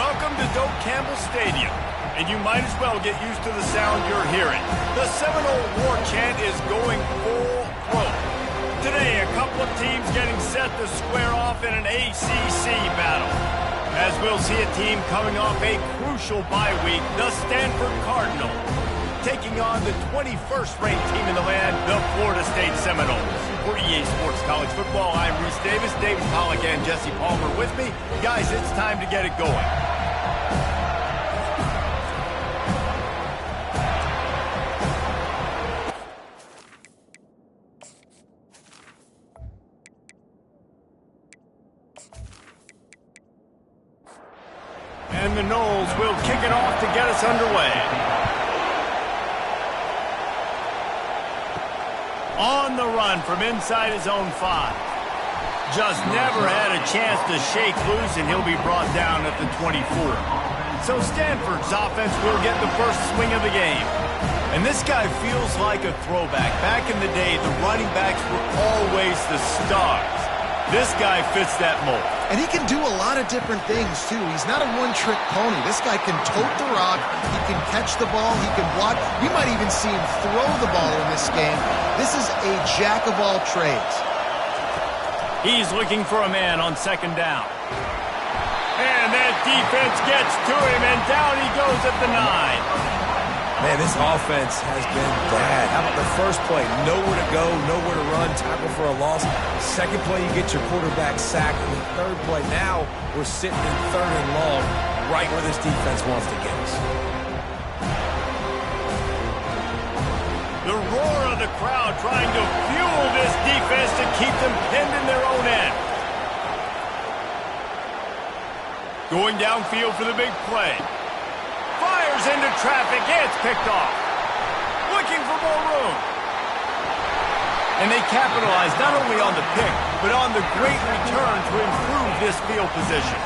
Welcome to Doak Campbell Stadium, and you might as well get used to the sound you're hearing. The Seminole War Chant is going full throat. Today, a couple of teams getting set to square off in an ACC battle. As we'll see a team coming off a crucial bye week, the Stanford Cardinals, taking on the 21st ranked team in the land, the Florida State Seminoles. For EA Sports College Football, I'm Reese Davis, David Pollack, and Jesse Palmer with me. Guys, it's time to get it going. And the Noles will kick it off to get us underway. On the run from inside his own 5. Just never had a chance to shake loose, and he'll be brought down at the 24. So Stanford's offense will get the first swing of the game. And this guy feels like a throwback. Back in the day, the running backs were always the stars. This guy fits that mold. And he can do a lot of different things, too. He's not a one-trick pony. This guy can tote the rock. He can catch the ball. He can block. You might even see him throw the ball in this game. This is a jack of all trades. He's looking for a man on second down. And that defense gets to him, and down he goes at the 9. Man, this offense has been bad. How about the first play? Nowhere to go, nowhere to run, tackle for a loss. Second play, you get your quarterback sacked. And the third play, now we're sitting in third and long, right where this defense wants to get us. The roar of the crowd trying to fuel this defense to keep them pinned in their own end. Going downfield for the big play. Fires into traffic. It's picked off. Looking for more room. And they capitalize not only on the pick, but on the great return to improve this field position.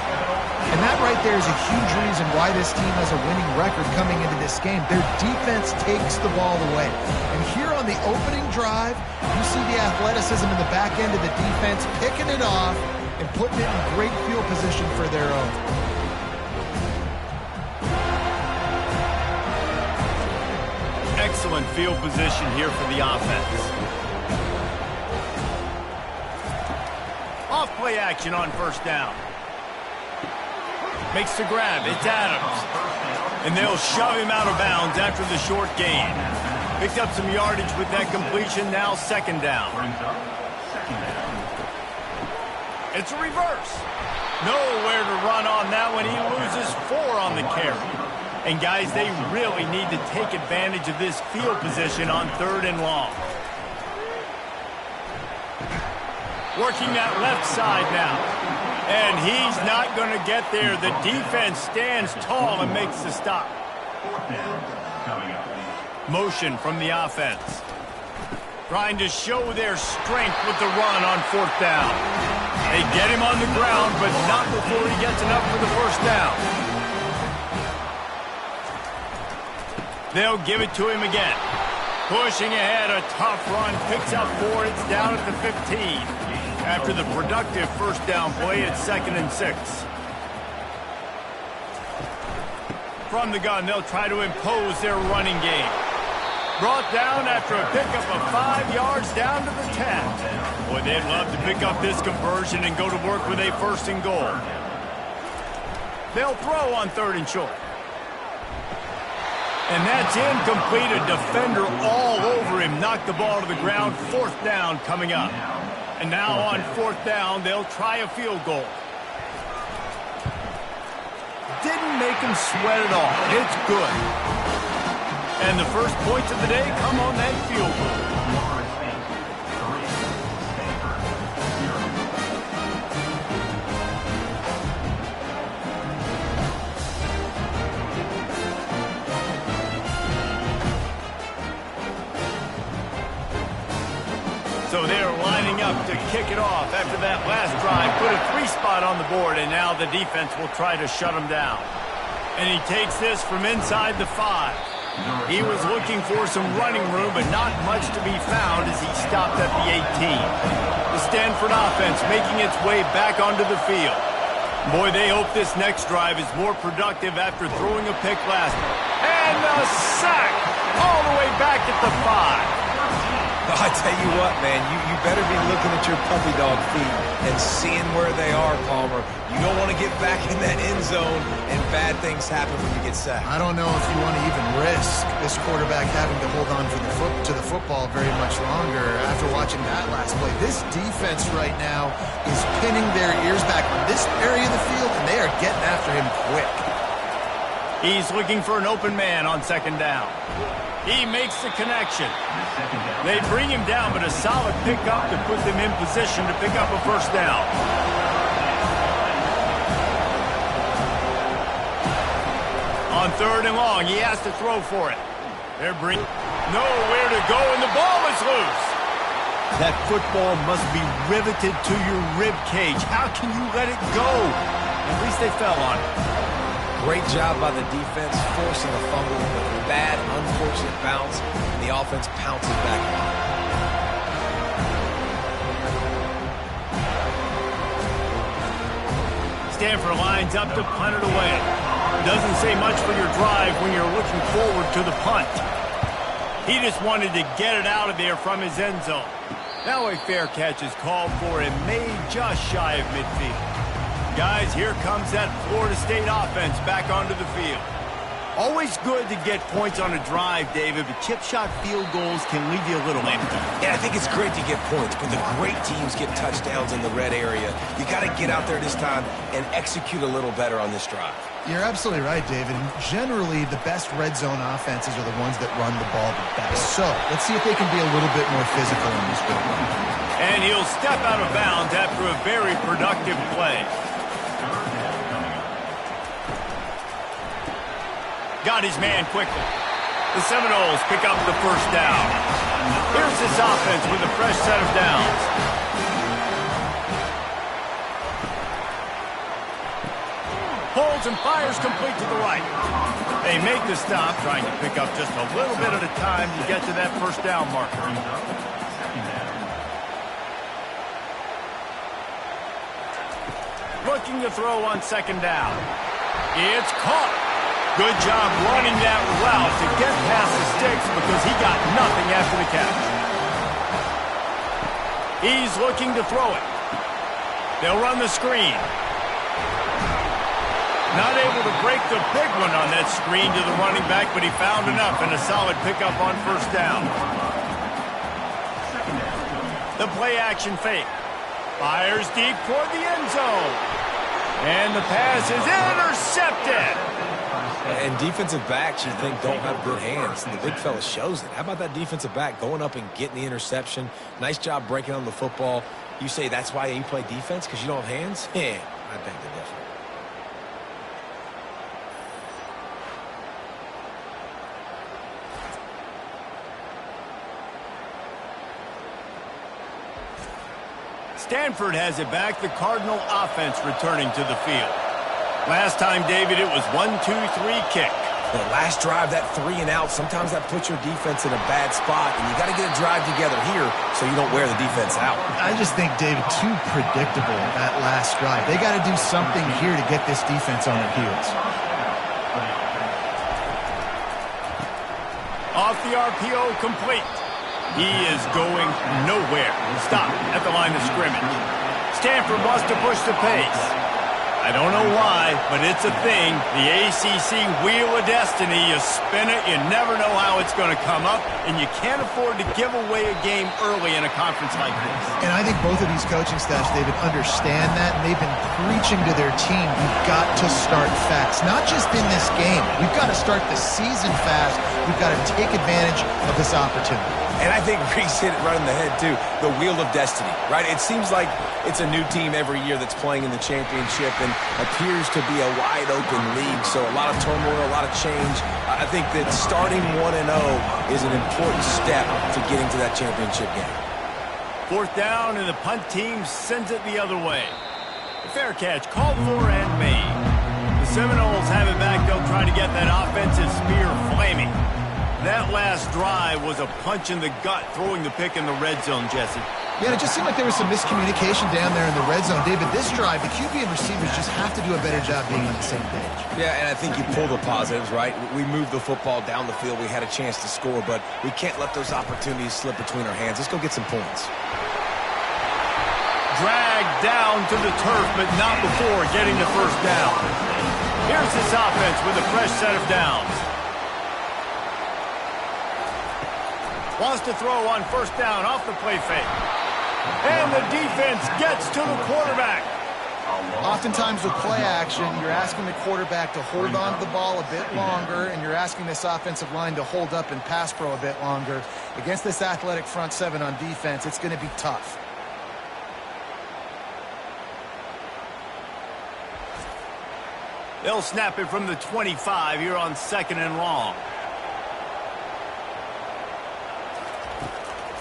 And that right there is a huge reason why this team has a winning record coming into this game. Their defense takes the ball away. And here on the opening drive, you see the athleticism in the back end of the defense, picking it off and putting it in great field position for their own. Excellent field position here for the offense. Off play action on first down. Makes the grab. It's Adams. And they'll shove him out of bounds after the short gain. Picked up some yardage with that completion. Now second down. It's a reverse. Nowhere to run on that one. He loses 4 on the carry. And guys, they really need to take advantage of this field position on third and long. Working that left side now. And he's not going to get there. The defense stands tall and makes the stop. Motion from the offense. Trying to show their strength with the run on fourth down. They get him on the ground, but not before he gets enough for the first down. They'll give it to him again. Pushing ahead, a tough run. Picks up 4. It's down at the 15. After the productive first down play, it's 2nd and 6. From the gun, they'll try to impose their running game. Brought down after a pickup of 5 yards down to the 10. Boy, they'd love to pick up this conversion and go to work with a 1st and goal. They'll throw on 3rd and short. And that's incomplete. A defender all over him. Knocked the ball to the ground. 4th down coming up. And now on 4th down, they'll try a field goal. Didn't make him sweat at all. It's good. And the first points of the day come on that field goal. So they're lining up to kick it off after that last drive. Put a 3 spot on the board, and now the defense will try to shut him down. And he takes this from inside the 5. He was looking for some running room, but not much to be found as he stopped at the 18. The Stanford offense making its way back onto the field. Boy, they hope this next drive is more productive after throwing a pick last. And a sack all the way back at the 5. I tell you what, man, you better be looking at your puppy dog feet and seeing where they are, Palmer. You don't want to get back in that end zone and bad things happen when you get sacked. I don't know if you want to even risk this quarterback having to hold on to the football very much longer after watching that last play. This defense right now is pinning their ears back on this area of the field, and they are getting after him quick. He's looking for an open man on second down. He makes the connection. They bring him down, but a solid pickup to put them in position to pick up a first down. On third and long, he has to throw for it. They're nowhere to go, and the ball is loose. That football must be riveted to your rib cage. How can you let it go? At least they fell on it. Great job by the defense, forcing a fumble with a bad, unfortunate bounce, and the offense pounces back on it. Stanford lines up to punt it away. Doesn't say much for your drive when you're looking forward to the punt. He just wanted to get it out of there from his end zone. Now a fair catch is called for and made just shy of midfield. Guys, here comes that Florida State offense back onto the field. Always good to get points on a drive, David, but chip shot field goals can leave you a little empty. Yeah, I think it's great to get points, but the great teams get touchdowns in the red area. You got to get out there this time and execute a little better on this drive. You're absolutely right, David. Generally, the best red zone offenses are the ones that run the ball the best. So, let's see if they can be a little bit more physical in this one. And he'll step out of bounds after a very productive play. Got his man quickly. The Seminoles pick up the first down. Here's this offense with a fresh set of downs. Holds and fires complete to the right. They make the stop, trying to pick up just a little bit at a time to get to that first down marker. Looking to throw on second down. It's caught. Good job running that route to get past the sticks because he got nothing after the catch. He's looking to throw it. They'll run the screen. Not able to break the big one on that screen to the running back, but he found enough and a solid pickup on first down. The play action fake. Fires deep toward the end zone. And the pass is intercepted. And defensive backs, you think, don't have good hands. The big fella shows it. How about that defensive back going up and getting the interception? Nice job breaking on the football. You say that's why you play defense, because you don't have hands? Yeah, I beg to differ. Stanford has it back. The Cardinal offense returning to the field. Last time, David, it was 1-2-3 kick. The last drive, that 3 and out, sometimes that puts your defense in a bad spot, and you got to get a drive together here so you don't wear the defense out. I just think, David, too predictable that last drive. They got to do something here to get this defense on their heels. Off the RPO, complete. He is going nowhere. Stop at the line of scrimmage. Stanford wants to push the pace. I don't know why, but it's a thing. The ACC Wheel of Destiny, you spin it, you never know how it's going to come up, and you can't afford to give away a game early in a conference like this. And I think both of these coaching staffs, David, understand that, and they've been preaching to their team, you've got to start fast. Not just in this game. We've got to start the season fast. We've got to take advantage of this opportunity. And I think Reese hit it right on the head, too. The Wheel of Destiny, right? It seems like it's a new team every year that's playing in the championship and appears to be a wide-open league. So a lot of turmoil, a lot of change. I think that starting 1-0 is an important step to getting to that championship game. Fourth down, and the punt team sends it the other way. The fair catch called for and made. The Seminoles have it back. They'll try to get that offensive spear flaming. That last drive was a punch in the gut, throwing the pick in the red zone, Jesse. Yeah, it just seemed like there was some miscommunication down there in the red zone. David, this drive, the QB and receivers just have to do a better job being on the same page. Yeah, and I think you pull the positives, right? We moved the football down the field. We had a chance to score, but we can't let those opportunities slip between our hands. Let's go get some points. Dragged down to the turf, but not before getting the first down. Here's this offense with a fresh set of downs. Wants to throw on first down off the play fake. And the defense gets to the quarterback. Oftentimes with play action, you're asking the quarterback to hold on to the ball a bit longer, and you're asking this offensive line to hold up and pass pro a bit longer. Against this athletic front seven on defense, it's going to be tough. They'll snap it from the 25 here on 2nd and long.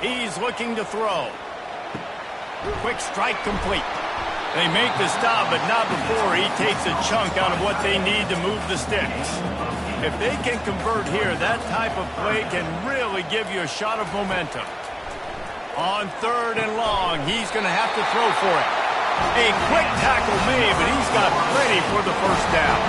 He's looking to throw. Quick strike complete. They make the stop, but not before he takes a chunk out of what they need to move the sticks. If they can convert here, that type of play can really give you a shot of momentum. On 3rd and long, he's going to have to throw for it. A quick tackle made, but he's got plenty for the first down.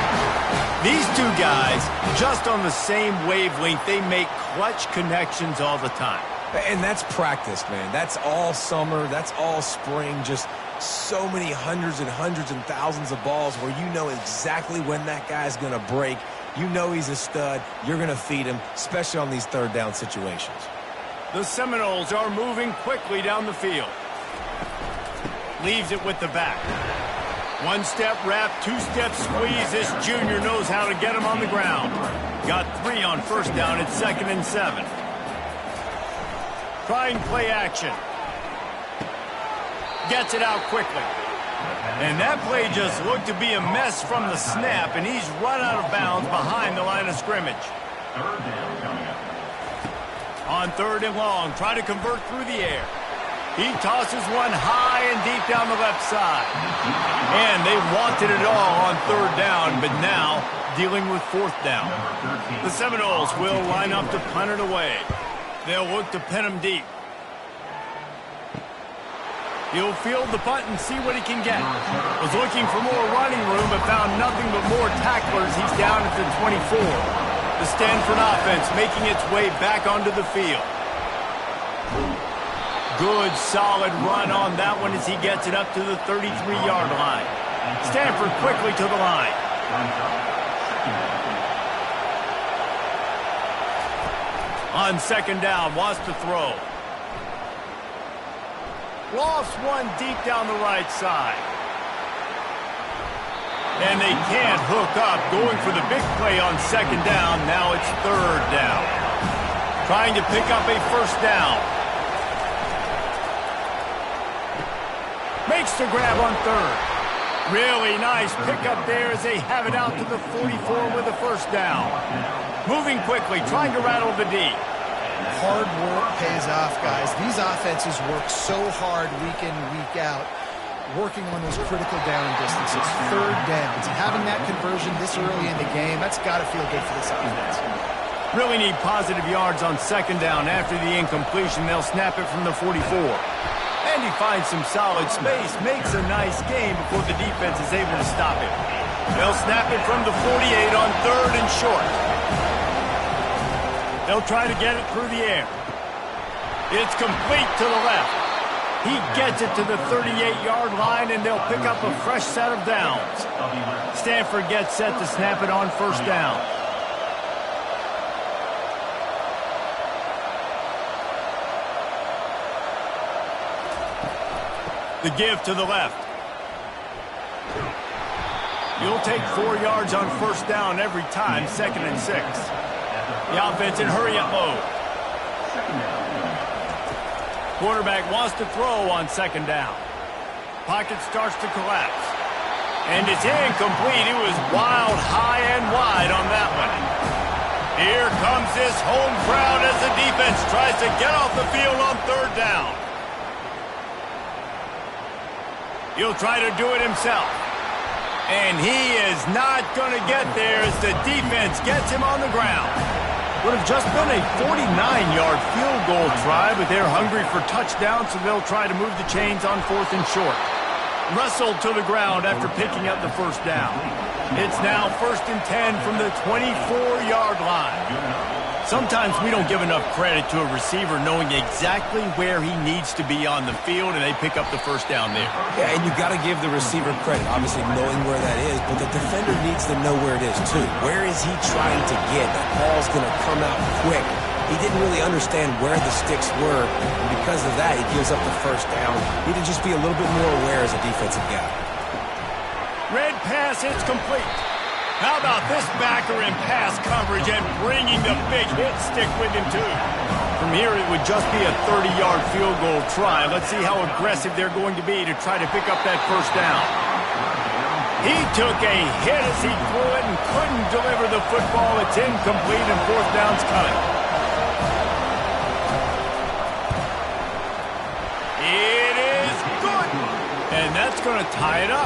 These two guys, just on the same wavelength, they make clutch connections all the time. And that's practice, man. That's all summer. That's all spring. Just so many hundreds and hundreds and thousands of balls where you know exactly when that guy's going to break. You know he's a stud. You're going to feed him, especially on these 3rd down situations. The Seminoles are moving quickly down the field. Leaves it with the back. 1-step wrap, 2-step squeeze. This junior knows how to get him on the ground. Got 3 on first down at 2nd and 7. Trying play action. Gets it out quickly. And that play just looked to be a mess from the snap, and he's run out of bounds behind the line of scrimmage. On 3rd and long, try to convert through the air. He tosses one high and deep down the left side. And they wanted it all on 3rd down, but now dealing with 4th down. The Seminoles will line up to punt it away. They'll look to pin him deep. He'll field the punt and see what he can get. Was looking for more running room, but found nothing but more tacklers. He's down at the 24. The Stanford offense making its way back onto the field. Good, solid run on that one as he gets it up to the 33-yard line. Stanford quickly to the line. On 2nd down, wants to throw. Lost one deep down the right side. And they can't hook up. Going for the big play on 2nd down. Now it's 3rd down. Trying to pick up a first down. Makes the grab on 3rd. Really nice pickup there as they have it out to the 44 with a first down. Moving quickly, trying to rattle the D. Hard work pays off, guys. These offenses work so hard week in, week out, working on those critical down distances, 3rd downs. And having that conversion this early in the game, that's got to feel good for this offense. Really need positive yards on 2nd down. After the incompletion, they'll snap it from the 44. And he finds some solid space, makes a nice game before the defense is able to stop him. They'll snap it from the 48 on 3rd and short. They'll try to get it through the air. It's complete to the left. He gets it to the 38-yard line, and they'll pick up a fresh set of downs. Stanford gets set to snap it on first down. The give to the left. You'll take 4 yards on first down every time, 2nd and 6. The offense in hurry-up mode. Quarterback wants to throw on 2nd down. Pocket starts to collapse. And it's incomplete. It was wild, high and wide on that one. Here comes this home crowd as the defense tries to get off the field on 3rd down. He'll try to do it himself. And he is not going to get there as the defense gets him on the ground. Would have just been a 49-yard field goal try, but they're hungry for touchdowns, so they'll try to move the chains on 4th and short. Wrestled to the ground after picking up the first down. It's now 1st and 10 from the 24-yard line. Sometimes we don't give enough credit to a receiver knowing exactly where he needs to be on the field, and they pick up the first down there. Yeah, and you got to give the receiver credit, obviously knowing where that is, but the defender needs to know where it is too. Where is he trying to get? That ball's going to come out quick. He didn't really understand where the sticks were, and because of that, he gives up the first down. Need to just be a little bit more aware as a defensive guy. Red pass, it's complete. How about this backer in pass coverage and bringing the big hit stick with him, too? From here, it would just be a 30-yard field goal try. Let's see how aggressive they're going to be to try to pick up that first down. He took a hit as he threw it and couldn't deliver the football. It's incomplete, and 4th down's coming. It is good. And that's going to tie it up.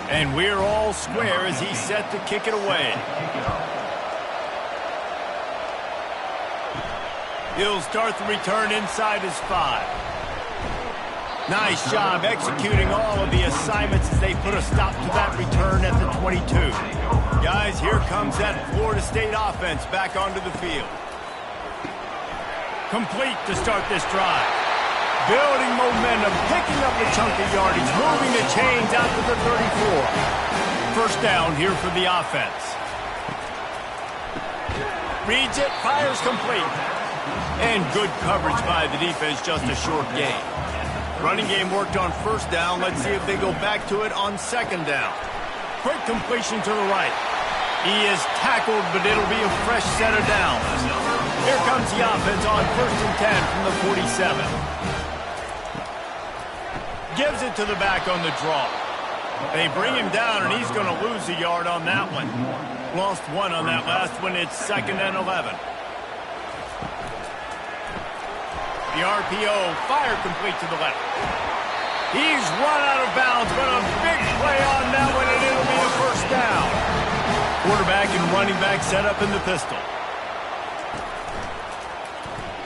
And we're all square as he's set to kick it away. He'll start the return inside his 5. Nice job executing all of the assignments as they put a stop to that return at the 22. Guys, here comes that Florida State offense back onto the field. Complete to start this drive. Building momentum, picking up a chunk of yardage, moving the chains out to the 34. First down here for the offense. Reads it, fires complete. And good coverage by the defense, just a short gain. Running game worked on first down. Let's see if they go back to it on second down. Quick completion to the right. He is tackled, but it'll be a fresh set of downs. Here comes the offense on 1st and 10 from the 47. Gives it to the back on the draw. They bring him down, and he's going to lose a yard on that one. Lost 1 on that last one. It's 2nd and 11. The RPO, fire complete to the left. He's run out of bounds, but a big play on that one, and it'll be a first down. Quarterback and running back set up in the pistol.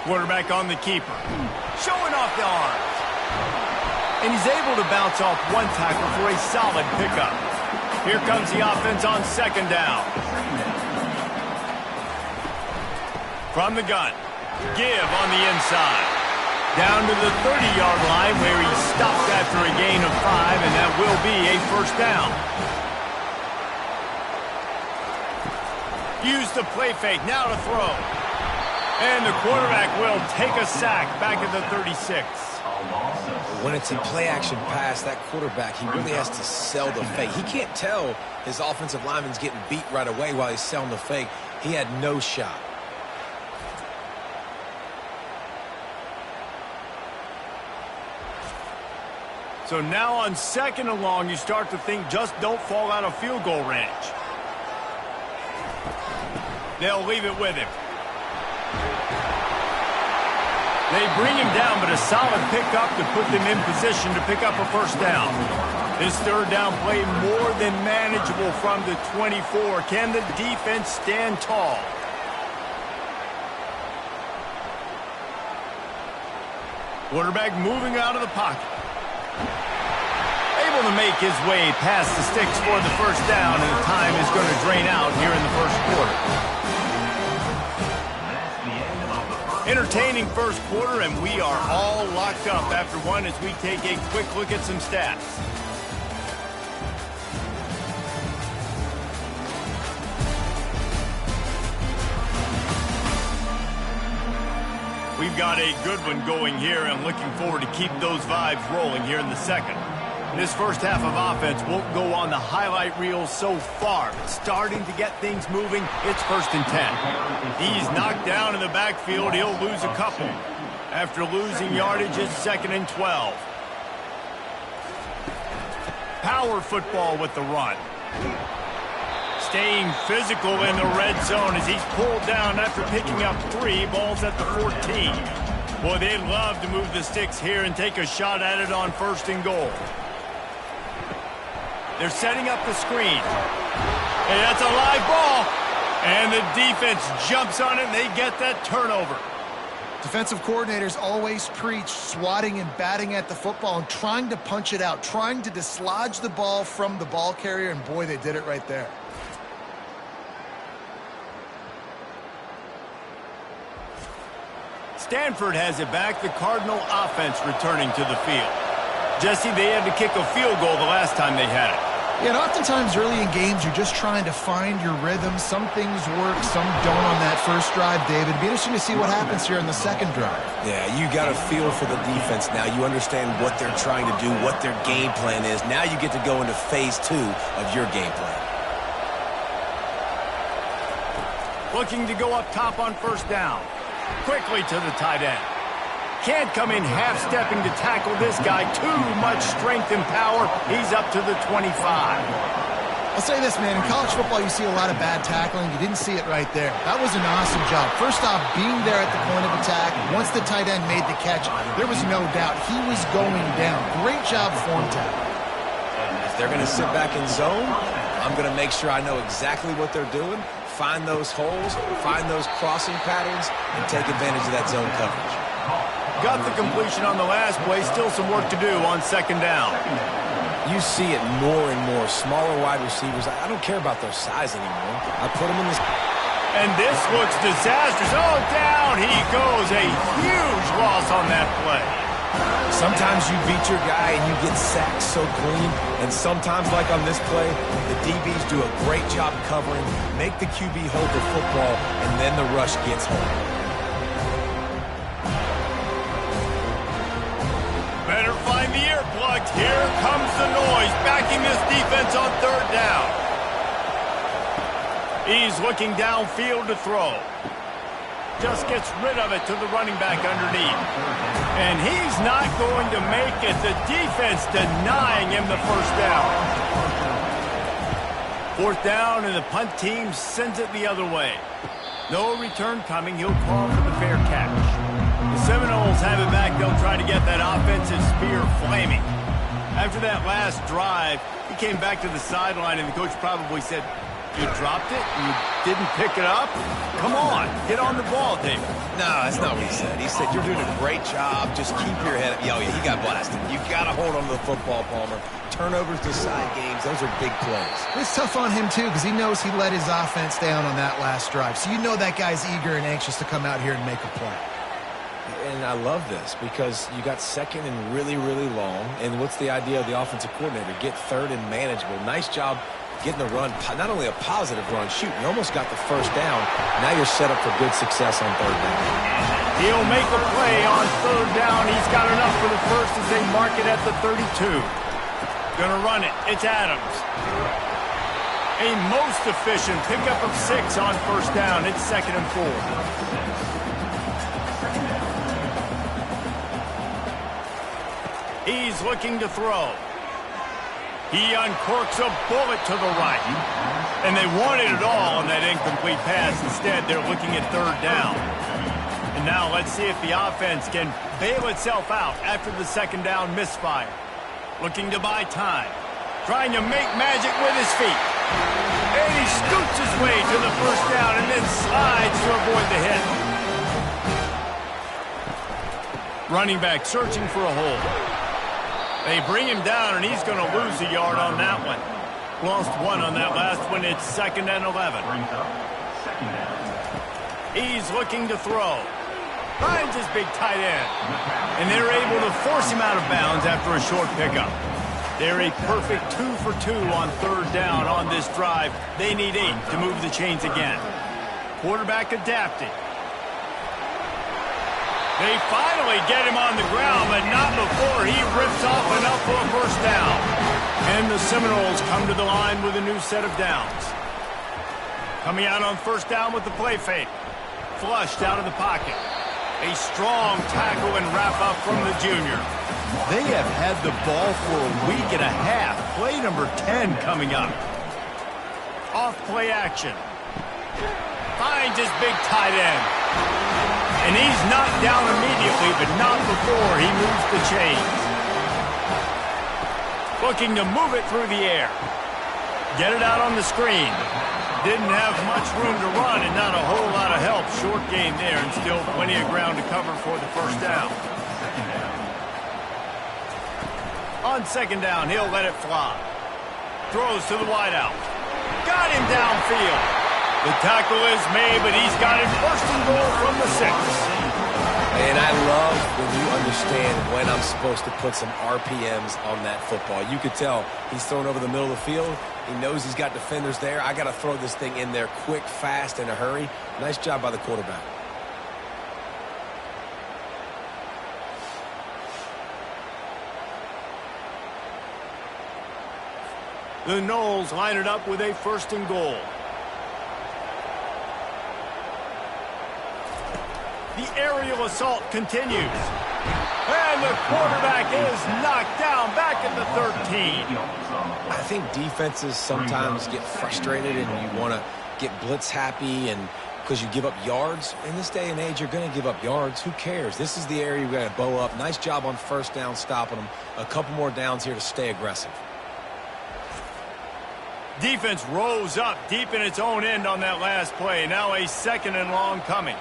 Quarterback on the keeper. Showing off the arms. And he's able to bounce off one tackle for a solid pickup. Here comes the offense on second down. From the gun. Give on the inside. Down to the 30-yard line where he stopped after a gain of 5, and that will be a first down. Use the play fake, now to throw. And the quarterback will take a sack back at the 36. When it's a play-action pass, that quarterback, he really has to sell the fake. He can't tell his offensive lineman's getting beat right away while he's selling the fake. He had no shot. So now on second and long, you start to think just don't fall out of field goal range. They'll leave it with him. They bring him down, but a solid pickup to put them in position to pick up a first down. This third down play more than manageable from the 24. Can the defense stand tall? Quarterback moving out of the pocket. Able to make his way past the sticks for the first down, and the time is going to drain out here in the first quarter. Entertaining first quarter, and we are all locked up after one as we take a quick look at some stats. We've got a good one going here, and looking forward to keep those vibes rolling here in the second. This first half of offense won't go on the highlight reel so far, but starting to get things moving, it's 1st and 10. He's knocked down in the backfield. He'll lose a couple. After losing yardage, it's 2nd and 12. Power football with the run. Staying physical in the red zone as he's pulled down after picking up 3 balls at the 14. Boy, they'd love to move the sticks here and take a shot at it on 1st and goal. They're setting up the screen. Hey, that's a live ball. And the defense jumps on it, and they get that turnover. Defensive coordinators always preach swatting and batting at the football and trying to punch it out, trying to dislodge the ball from the ball carrier, and boy, they did it right there. Stanford has it back. The Cardinal offense returning to the field. Jesse, they had to kick a field goal the last time they had it. Yeah, and oftentimes early in games, you're just trying to find your rhythm. Some things work, some don't on that first drive, David. It'd be interesting to see what happens here in the second drive. Yeah, you got a feel for the defense now. You understand what they're trying to do, what their game plan is. Now you get to go into phase 2 of your game plan. Looking to go up top on 1st down. Quickly to the tight end. Can't come in half-stepping to tackle this guy. Too much strength and power. He's up to the 25. I'll say this, man. In college football, you see a lot of bad tackling. You didn't see it right there. That was an awesome job. First off, being there at the point of attack. Once the tight end made the catch, there was no doubt he was going down. Great job form tackle. If they're going to sit back in zone, I'm going to make sure I know exactly what they're doing, find those holes, find those crossing patterns, and take advantage of that zone coverage. Got the completion on the last play. Still some work to do on 2nd down. You see it more and more. Smaller wide receivers. I don't care about their size anymore. I put them in this. And this looks disastrous. Oh, down he goes. A huge loss on that play. Sometimes you beat your guy and you get sacked so clean. And sometimes, like on this play, the DBs do a great job covering, make the QB hold the football, and then the rush gets home. Better find the earplugs. Here comes the noise, backing this defense on 3rd down. He's looking downfield to throw. Just gets rid of it to the running back underneath. And he's not going to make it. The defense denying him the 1st down. 4th down, and the punt team sends it the other way. No return coming. He'll call for the fair catch. The Seminoles have it back. They'll try to get that offensive spear flaming. After that last drive, he came back to the sideline, and the coach probably said, "You dropped it? You didn't pick it up? Come on, get on the ball, David." No, that's not what he said. He said, "You're doing a great job. Just keep your head up." Oh, yeah, he got blasted. You got to hold on to the football, Palmer. Turnovers decide games. Those are big plays. It's tough on him, too, because he knows he let his offense down on that last drive. So you know that guy's eager and anxious to come out here and make a play. And I love this because you got 2nd and really, really long. And what's the idea of the offensive coordinator? Get 3rd and manageable. Nice job getting the run. Not only a positive run, shoot, you almost got the 1st down. Now you're set up for good success on 3rd down. He'll make a play on 3rd down. He's got enough for the 1st as they mark it at the 32. Gonna run it. It's Adams. A most efficient pickup of 6 on 1st down. It's 2nd and 4. He's looking to throw. He uncorks a bullet to the right. And they wanted it all on that incomplete pass. Instead, they're looking at 3rd down. And now let's see if the offense can bail itself out after the 2nd down misfire. Looking to buy time. Trying to make magic with his feet. And he scoots his way to the 1st down and then slides to avoid the hit. Running back searching for a hole. They bring him down, and he's going to lose a yard on that one. Lost 1 on that last one. It's 2nd and 11. He's looking to throw. Finds his big tight end. And they're able to force him out of bounds after a short pickup. They're a perfect 2 for 2 on 3rd down on this drive. They need 8 to move the chains again. Quarterback adapting. They finally get him on the ground, but not before he rips off enough for a 1st down. And the Seminoles come to the line with a new set of downs. Coming out on 1st down with the play fake. Flushed out of the pocket. A strong tackle and wrap-up from the junior. They have had the ball for a week and a half. Play number 10 coming up. Off-play action. Finds his big tight end. And he's knocked down immediately, but not before he moves the chains. Looking to move it through the air. Get it out on the screen. Didn't have much room to run and not a whole lot of help. Short gain there and still plenty of ground to cover for the first down. On second down, he'll let it fly. Throws to the wideout. Got him downfield. The tackle is made, but he's got it first and goal from the 6. And I love when you understand when I'm supposed to put some RPMs on that football. You could tell he's thrown over the middle of the field. He knows he's got defenders there. I got to throw this thing in there quick, fast, in a hurry. Nice job by the quarterback. The Noles line it up with a first and goal. The aerial assault continues. And the quarterback is knocked down back at the 13. I think defenses sometimes get frustrated and you want to get blitz happy and because you give up yards. In this day and age, you're going to give up yards. Who cares? This is the area you've got to bow up. Nice job on first down stopping them. A couple more downs here to stay aggressive. Defense rose up deep in its own end on that last play. Now a second and long coming.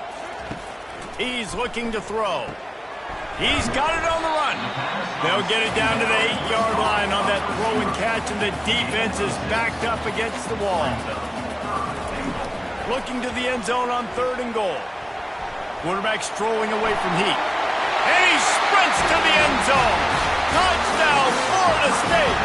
He's looking to throw. He's got it on the run. They'll get it down to the 8-yard line on that throw and catch, and the defense is backed up against the wall. Looking to the end zone on third and goal. Quarterback strolling away from heat. And he sprints to the end zone. Touchdown, Florida State.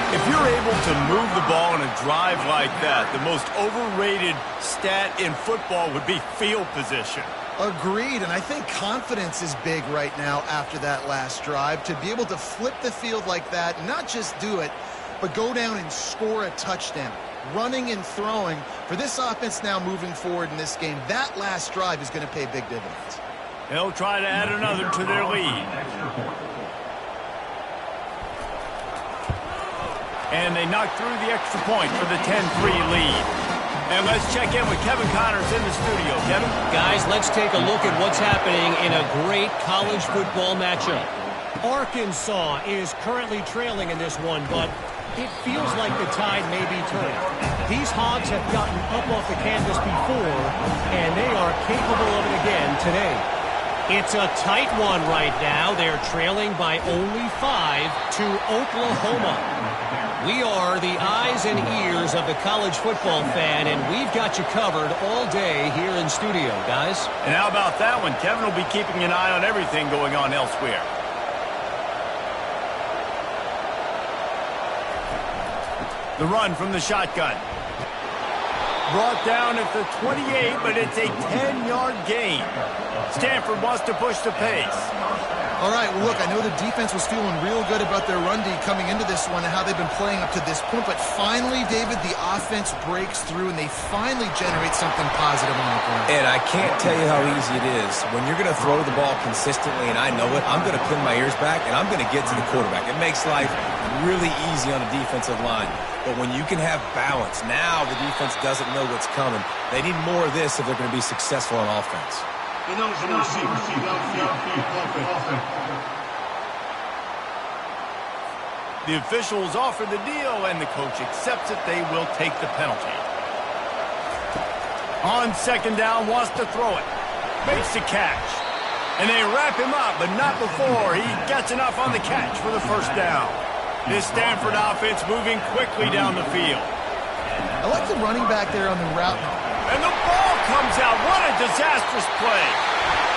If you're able to move the ball in a drive like that, the most overrated stat in football would be field position. Agreed, and I think confidence is big right now after that last drive. To be able to flip the field like that, not just do it, but go down and score a touchdown. Running and throwing, for this offense now moving forward in this game, that last drive is going to pay big dividends. They'll try to add another to their lead. And they knock through the extra point for the 10-3 lead. And let's check in with Kevin Connors in the studio. Kevin? Guys, let's take a look at what's happening in a great college football matchup. Arkansas is currently trailing in this one, but it feels like the tide may be turning. These Hogs have gotten up off the canvas before, and they are capable of it again today. It's a tight one right now. They're trailing by only 5 to Oklahoma. We are the eyes and ears of the college football fan, and we've got you covered all day here in studio, guys. And how about that one? Kevin will be keeping an eye on everything going on elsewhere. The run from the shotgun. Brought down at the 28, but it's a 10-yard gain. Stanford wants to push the pace. All right, well, look, I know the defense was feeling real good about their run D coming into this one and how they've been playing up to this point, but finally, David, the offense breaks through and they finally generate something positive on the ground. And I can't tell you how easy it is. When you're going to throw the ball consistently, and I know it, I'm going to pin my ears back and I'm going to get to the quarterback. It makes life really easy on a defensive line. But when you can have balance, now the defense doesn't know what's coming. They need more of this if they're going to be successful on offense. The officials offer the deal, and the coach accepts it. They will take the penalty. On second down, wants to throw it. Makes the catch. And they wrap him up, but not before he gets enough on the catch for the first down. This Stanford offense moving quickly down the field. I like the running back there on the route. And the ball comes out. What a disastrous play.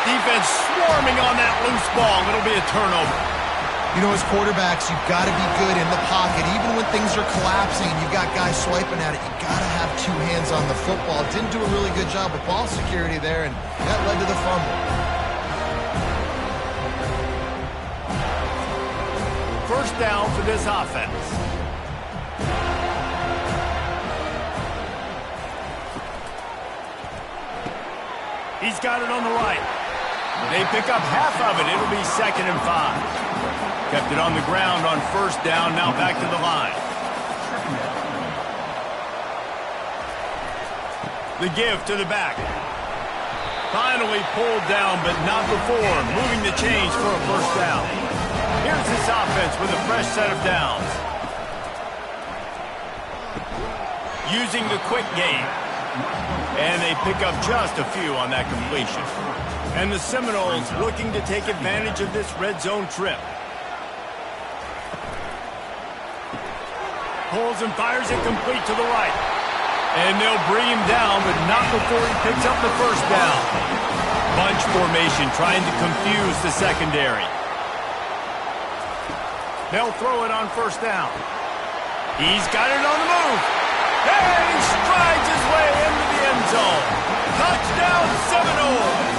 Defense swarming on that loose ball. It'll be a turnover. You know, as quarterbacks, you've got to be good in the pocket. Even when things are collapsing and you've got guys swiping at it, you've got to have 2 hands on the football. Didn't do a really good job with ball security there, and that led to the fumble. First down for this offense. He's got it on the right. They pick up half of it. It'll be 2nd and 5. Kept it on the ground on 1st down. Now back to the line. The give to the back. Finally pulled down, but not before moving the chains for a 1st down. Here's this offense with a fresh set of downs. Using the quick game. And they pick up just a few on that completion. And the Seminoles looking to take advantage of this red zone trip. Pulls and fires it complete to the right. And they'll bring him down, but not before he picks up the 1st down. Bunch formation trying to confuse the secondary. They'll throw it on 1st down. He's got it on the move. And he strides his way into the end zone. Touchdown Seminoles!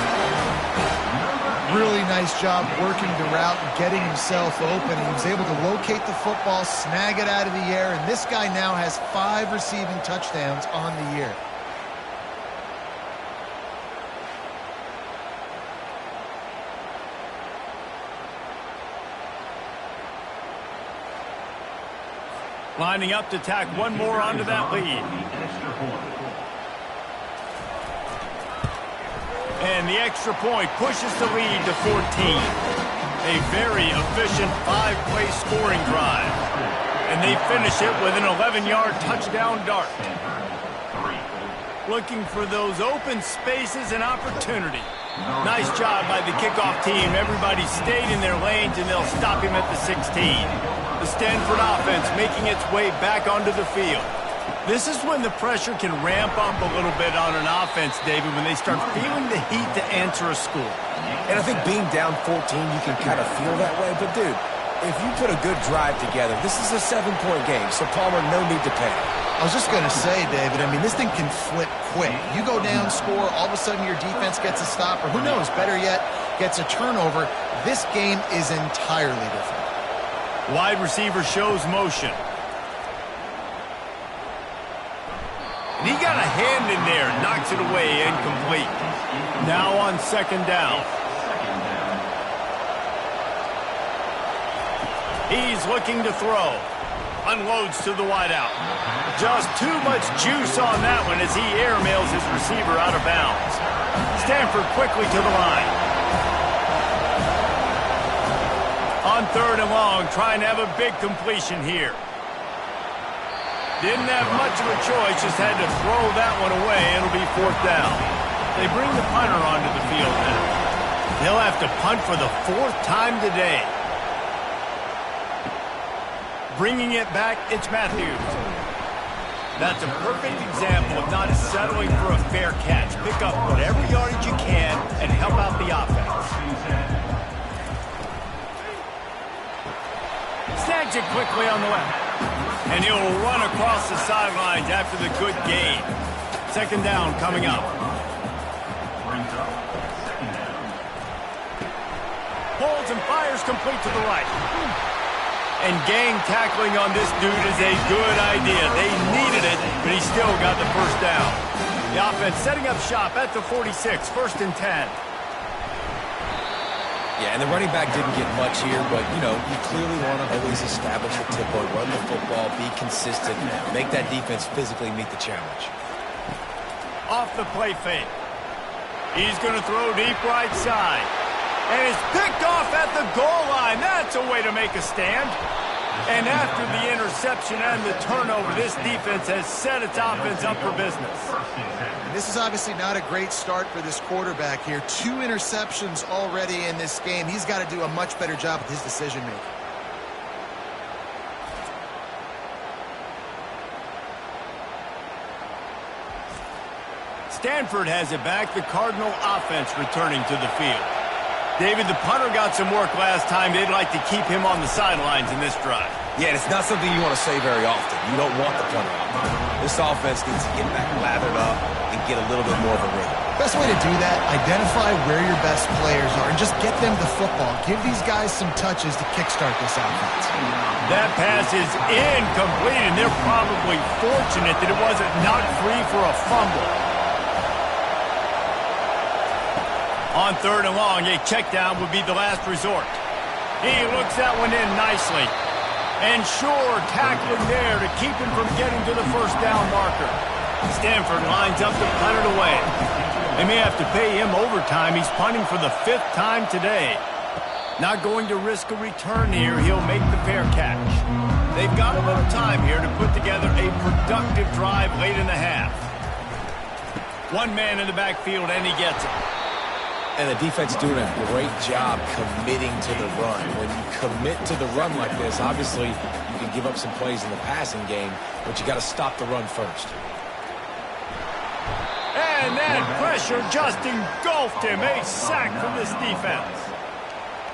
Really nice job working the route and getting himself open. He was able to locate the football, snag it out of the air, and this guy now has 5 receiving touchdowns on the year. Lining up to tack one more onto that lead. And the extra point pushes the lead to 14. A very efficient 5-play scoring drive. And they finish it with an 11-yard touchdown dart. Looking for those open spaces and opportunity. Nice job by the kickoff team. Everybody stayed in their lanes, and they'll stop him at the 16. The Stanford offense making its way back onto the field. This is when the pressure can ramp up a little bit on an offense, David, when they start feeling the heat to answer a score. And I think being down 14, you can kind of feel that way. But, dude, if you put a good drive together, this is a 7-point game. So, Palmer, no need to panic. I was just going to say, David, I mean, this thing can flip quick. You go down, score, all of a sudden your defense gets a stop, or who knows, better yet, gets a turnover. This game is entirely different. Wide receiver shows motion. And he got a hand in there, knocks it away, incomplete. Now on 2nd down. He's looking to throw. Unloads to the wideout. Just too much juice on that one as he airmails his receiver out of bounds. Stanford quickly to the line. On 3rd and long, trying to have a big completion here. Didn't have much of a choice, just had to throw that one away. It'll be 4th down. They bring the punter onto the field now. They'll have to punt for the 4th time today. Bringing it back, it's Matthews. That's a perfect example of not settling for a fair catch. Pick up whatever yardage you can and help out the offense. Snags it quickly on the left. And he'll run across the sidelines after the good gain. 2nd down coming up. Pulls and fires complete to the right. And gang tackling on this dude is a good idea. They needed it, but he still got the 1st down. The offense setting up shop at the 46, 1st and 10. Yeah, and the running back didn't get much here, but, you know, you clearly want to always establish a tempo, run the football, be consistent, make that defense physically meet the challenge. Off the play fake. He's going to throw deep right side. And it's picked off at the goal line. That's a way to make a stand. And after the interception and the turnover, this defense has set its offense up for business. This is obviously not a great start for this quarterback here. 2 interceptions already in this game. He's got to do a much better job with his decision-making. Stanford has it back. The Cardinal offense returning to the field. David, the punter got some work last time. They'd like to keep him on the sidelines in this drive. Yeah, it's not something you want to say very often. You don't want the punter out. This offense needs to get back lathered up and get a little bit more of a rhythm. Best way to do that, identify where your best players are and just get them the football. Give these guys some touches to kickstart this offense. That pass is incomplete, and they're probably fortunate that it wasn't knocked free for a fumble. On 3rd and long, a check down would be the last resort. He looks that one in nicely. And sure, tackling there to keep him from getting to the first down marker. Stanford lines up to punt it away. They may have to pay him overtime. He's punting for the 5th time today. Not going to risk a return here. He'll make the fair catch. They've got a little time here to put together a productive drive late in the half. One man in the backfield, and he gets it. And the defense doing a great job committing to the run. When you commit to the run like this, obviously you can give up some plays in the passing game, but you got to stop the run first. And that pressure just engulfed him. A sack from this defense.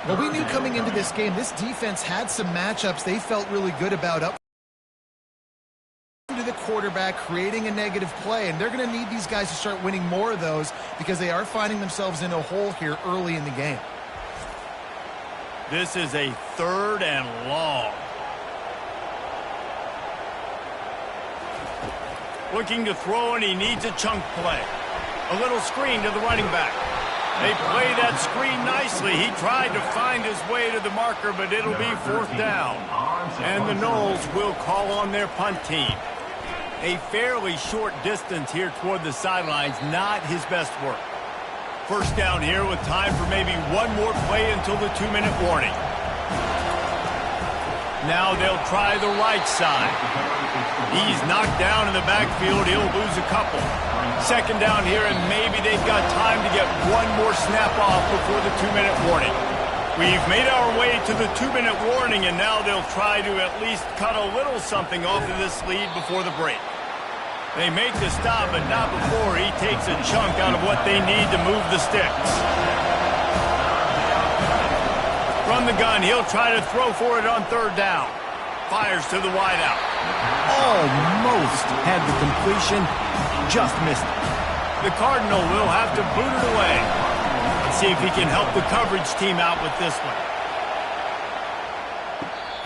Well, we knew coming into this game, this defense had some matchups they felt really good about up to the quarterback, creating a negative play, and they're going to need these guys to start winning more of those because they are finding themselves in a hole here early in the game. This is a 3rd and long. Looking to throw, and he needs a chunk play. A little screen to the running back. They play that screen nicely. He tried to find his way to the marker, but it'll be 4th down. And the Noles will call on their punt team. A fairly short distance here toward the sidelines, not his best work. First down here with time for maybe one more play until the 2-minute warning. Now they'll try the right side. He's knocked down in the backfield. He'll lose a couple. Second down here, and maybe they've got time to get one more snap off before the 2-minute warning. We've made our way to the 2-minute warning, and now they'll try to at least cut a little something off of this lead before the break. They make the stop, but not before he takes a chunk out of what they need to move the sticks. From the gun, he'll try to throw for it on 3rd down. Fires to the wideout. Almost had the completion, just missed it. The Cardinal will have to boot it away. Let's see if he can help the coverage team out with this one.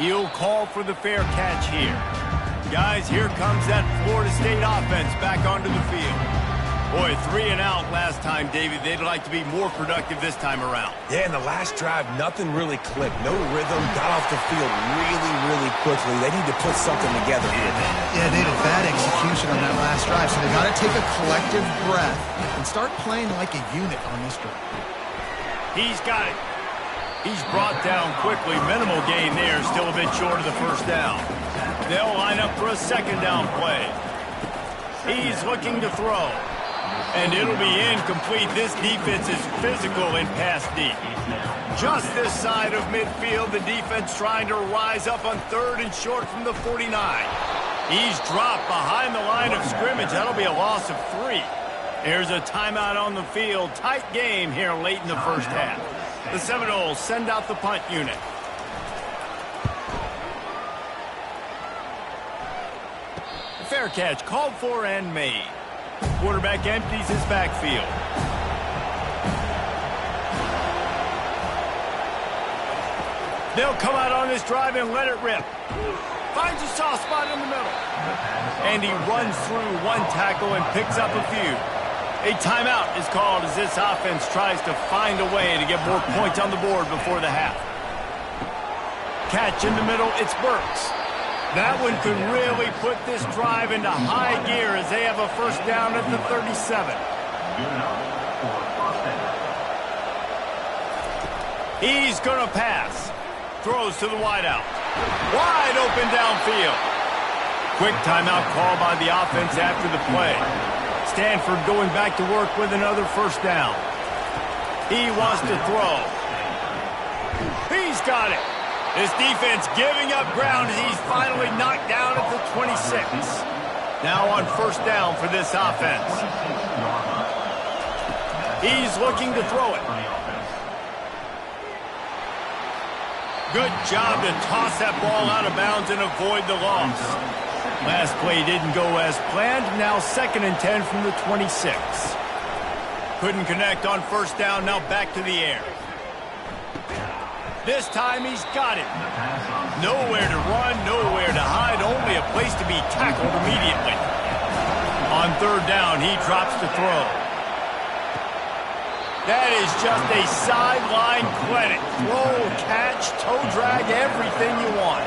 He'll call for the fair catch here. Guys, here comes that Florida State offense back onto the field. Boy, 3 and out last time, David. They'd like to be more productive this time around. Yeah, in the last drive, nothing really clicked. No rhythm, got off the field really, really quickly. They need to put something together here. Yeah, they had a bad execution on that last drive, so they got to take a collective breath and start playing like a unit on this drive. He's got it. He's brought down quickly. Minimal gain there, still a bit short of the first down. They'll line up for a 2nd down play. He's looking to throw. And it'll be incomplete. This defense is physical in pass deep. Just this side of midfield, the defense trying to rise up on 3rd and short from the 49. He's dropped behind the line of scrimmage. That'll be a loss of 3. There's a timeout on the field. Tight game here late in the first half. The Seminoles send out the punt unit. Fair catch called for and made. Quarterback empties his backfield. They'll come out on this drive and let it rip. Finds a soft spot in the middle. And he runs through one tackle and picks up a few. A timeout is called as this offense tries to find a way to get more points on the board before the half. Catch in the middle, it's Burks. That one could really put this drive into high gear as they have a first down at the 37. He's going to pass. Throws to the wideout. Wide open downfield. Quick timeout call by the offense after the play. Stanford going back to work with another first down. He wants to throw. He's got it. This defense giving up ground as he's finally knocked down at the 26. Now on first down for this offense. He's looking to throw it. Good job to toss that ball out of bounds and avoid the loss. Last play didn't go as planned. Now 2nd and 10 from the 26. Couldn't connect on first down. Now back to the air. This time he's got it. Nowhere to run, nowhere to hide, only a place to be tackled immediately. On 3rd down, he drops to throw. That is just a sideline clinic. Roll, catch, toe drag, everything you want.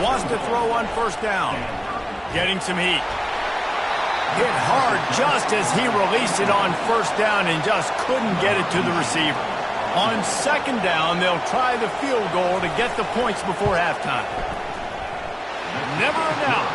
Wants to throw on first down. Getting some heat. Hit hard just as he released it on first down and just couldn't get it to the receiver. On second down, they'll try the field goal to get the points before halftime. Never a doubt.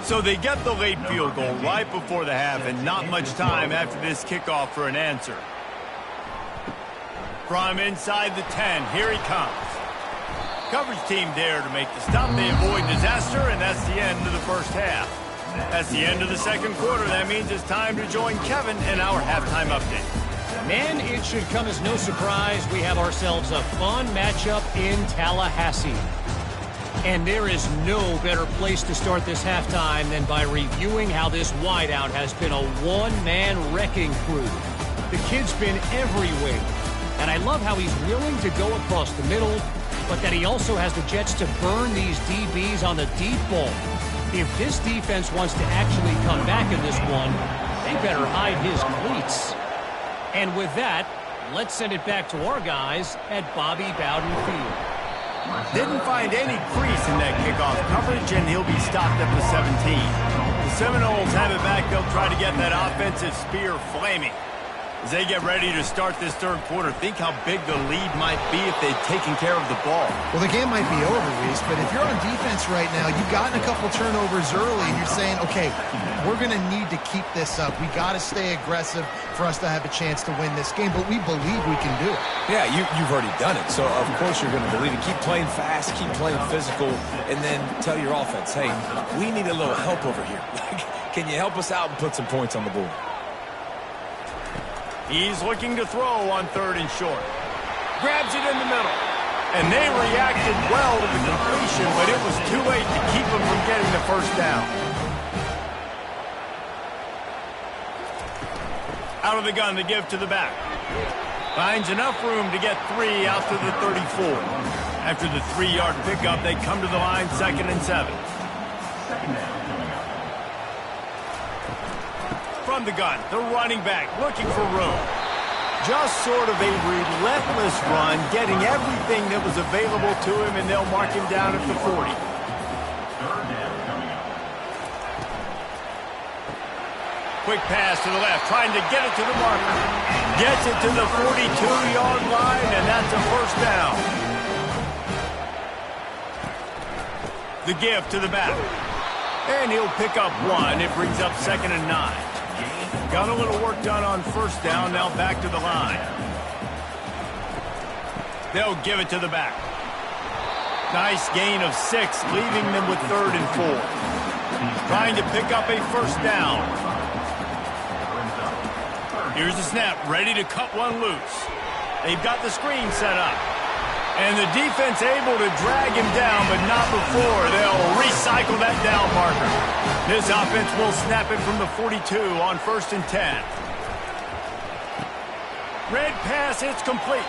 So they get the late field goal right before the half and not much time after this kickoff for an answer. From inside the 10, here he comes. Coverage team there to make the stop. They avoid disaster, and that's the end of the first half. That's the end of the second quarter. That means it's time to join Kevin in our halftime update. Man, it should come as no surprise we have ourselves a fun matchup in Tallahassee. And there is no better place to start this halftime than by reviewing how this wideout has been a one-man wrecking crew. The kid's been everywhere. And I love how he's willing to go across the middle, but that he also has the jets to burn these DBs on the deep ball. If this defense wants to actually come back in this one, they better hide his cleats. And with that, let's send it back to our guys at Bobby Bowden Field. Didn't find any crease in that kickoff coverage, and he'll be stopped at the 17. The Seminoles have it back. They'll try to get that offensive spear flaming. As they get ready to start this third quarter, think how big the lead might be if they'd taken care of the ball. Well, the game might be over, Reese, but if you're on defense right now, you've gotten a couple turnovers early, and you're saying, okay, we're going to need to keep this up. We got to stay aggressive for us to have a chance to win this game, but we believe we can do it. Yeah, you've already done it, so of course you're going to believe it. Keep playing fast, keep playing physical, and then tell your offense, hey, we need a little help over here. Can you help us out and put some points on the board? He's looking to throw on third and short. Grabs it in the middle. And they reacted well to the completion, but it was too late to keep them from getting the first down. Out of the gun to give to the back. Finds enough room to get 3 out to the 34. After the 3-yard pickup, they come to the line, 2nd and 7. From the gun, the running back looking for room. Just sort of a relentless run, getting everything that was available to him, and they'll mark him down at the 40. Quick pass to the left, trying to get it to the marker. Gets it to the 42-yard line, and that's a first down. The give to the back. And he'll pick up 1. It brings up 2nd and 9. Got a little work done on first down, now back to the line. They'll give it to the back. Nice gain of 6, leaving them with 3rd and 4. Trying to pick up a first down. Here's the snap, ready to cut one loose. They've got the screen set up. And the defense able to drag him down, but not before. They'll recycle that down marker. This offense will snap it from the 42 on 1st and 10. Red pass, it's complete.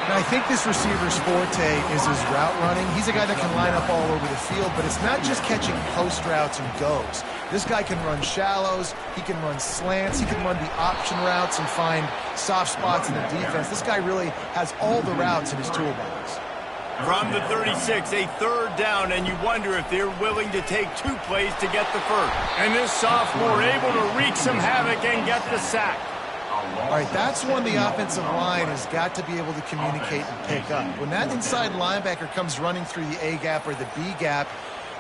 Now, I think this receiver's forte is his route running. He's a guy that can line up all over the field, but it's not just catching post routes and goes. This guy can run shallows, he can run slants, he can run the option routes and find soft spots in the defense. This guy really has all the routes in his toolbox. From the 36, a 3rd down, and you wonder if they're willing to take 2 plays to get the first. And this sophomore able to wreak some havoc and get the sack. All right, that's when the offensive line has got to be able to communicate and pick up. When that inside linebacker comes running through the A gap or the B gap,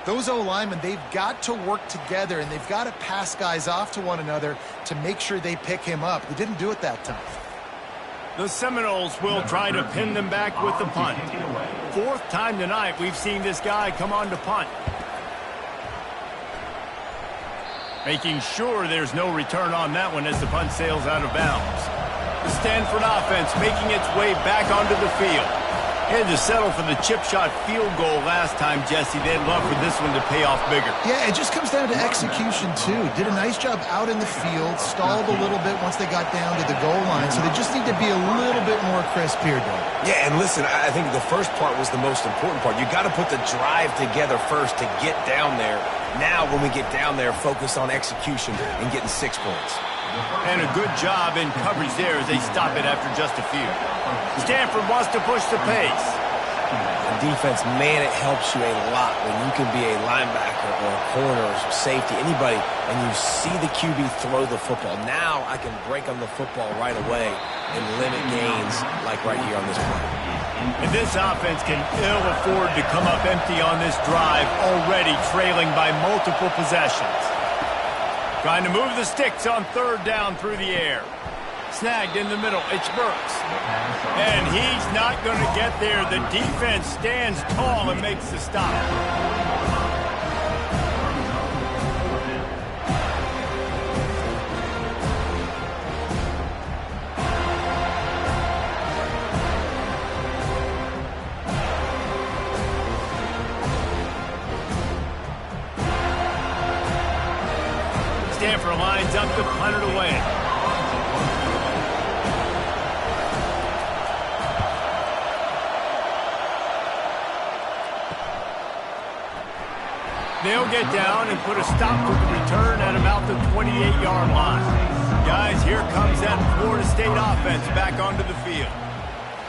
those O-linemen, they've got to work together, and they've got to pass guys off to one another to make sure they pick him up. They didn't do it that time. The Seminoles will try to pin them back with the punt. 4th time tonight we've seen this guy come on to punt. Making sure there's no return on that one as the punt sails out of bounds. The Stanford offense making its way back onto the field. Had to settle for the chip shot field goal last time, Jesse. They'd love for this one to pay off bigger. Yeah, it just comes down to execution, too. Did a nice job out in the field, stalled a little bit once they got down to the goal line, so they just need to be a little bit more crisp here, Doug. Yeah, and listen, I think the first part was the most important part. You got to put the drive together first to get down there. Now, when we get down there, focus on execution and getting 6 points. And a good job in coverage there as they stop it after just a few. Stanford wants to push the pace. The defense, man, it helps you a lot when you can be a linebacker or a corner or safety, anybody, and you see the QB throw the football. Now I can break on the football right away and limit gains like right here on this play. And this offense can ill afford to come up empty on this drive, already trailing by multiple possessions. Trying to move the sticks on third down through the air. Snagged in the middle. It's Burks. And he's not going to get there. The defense stands tall and makes the stop. Stanford lines up to punt it away. They'll get down and put a stop to the return at about the 28-yard line. Guys, here comes that Florida State offense back onto the field.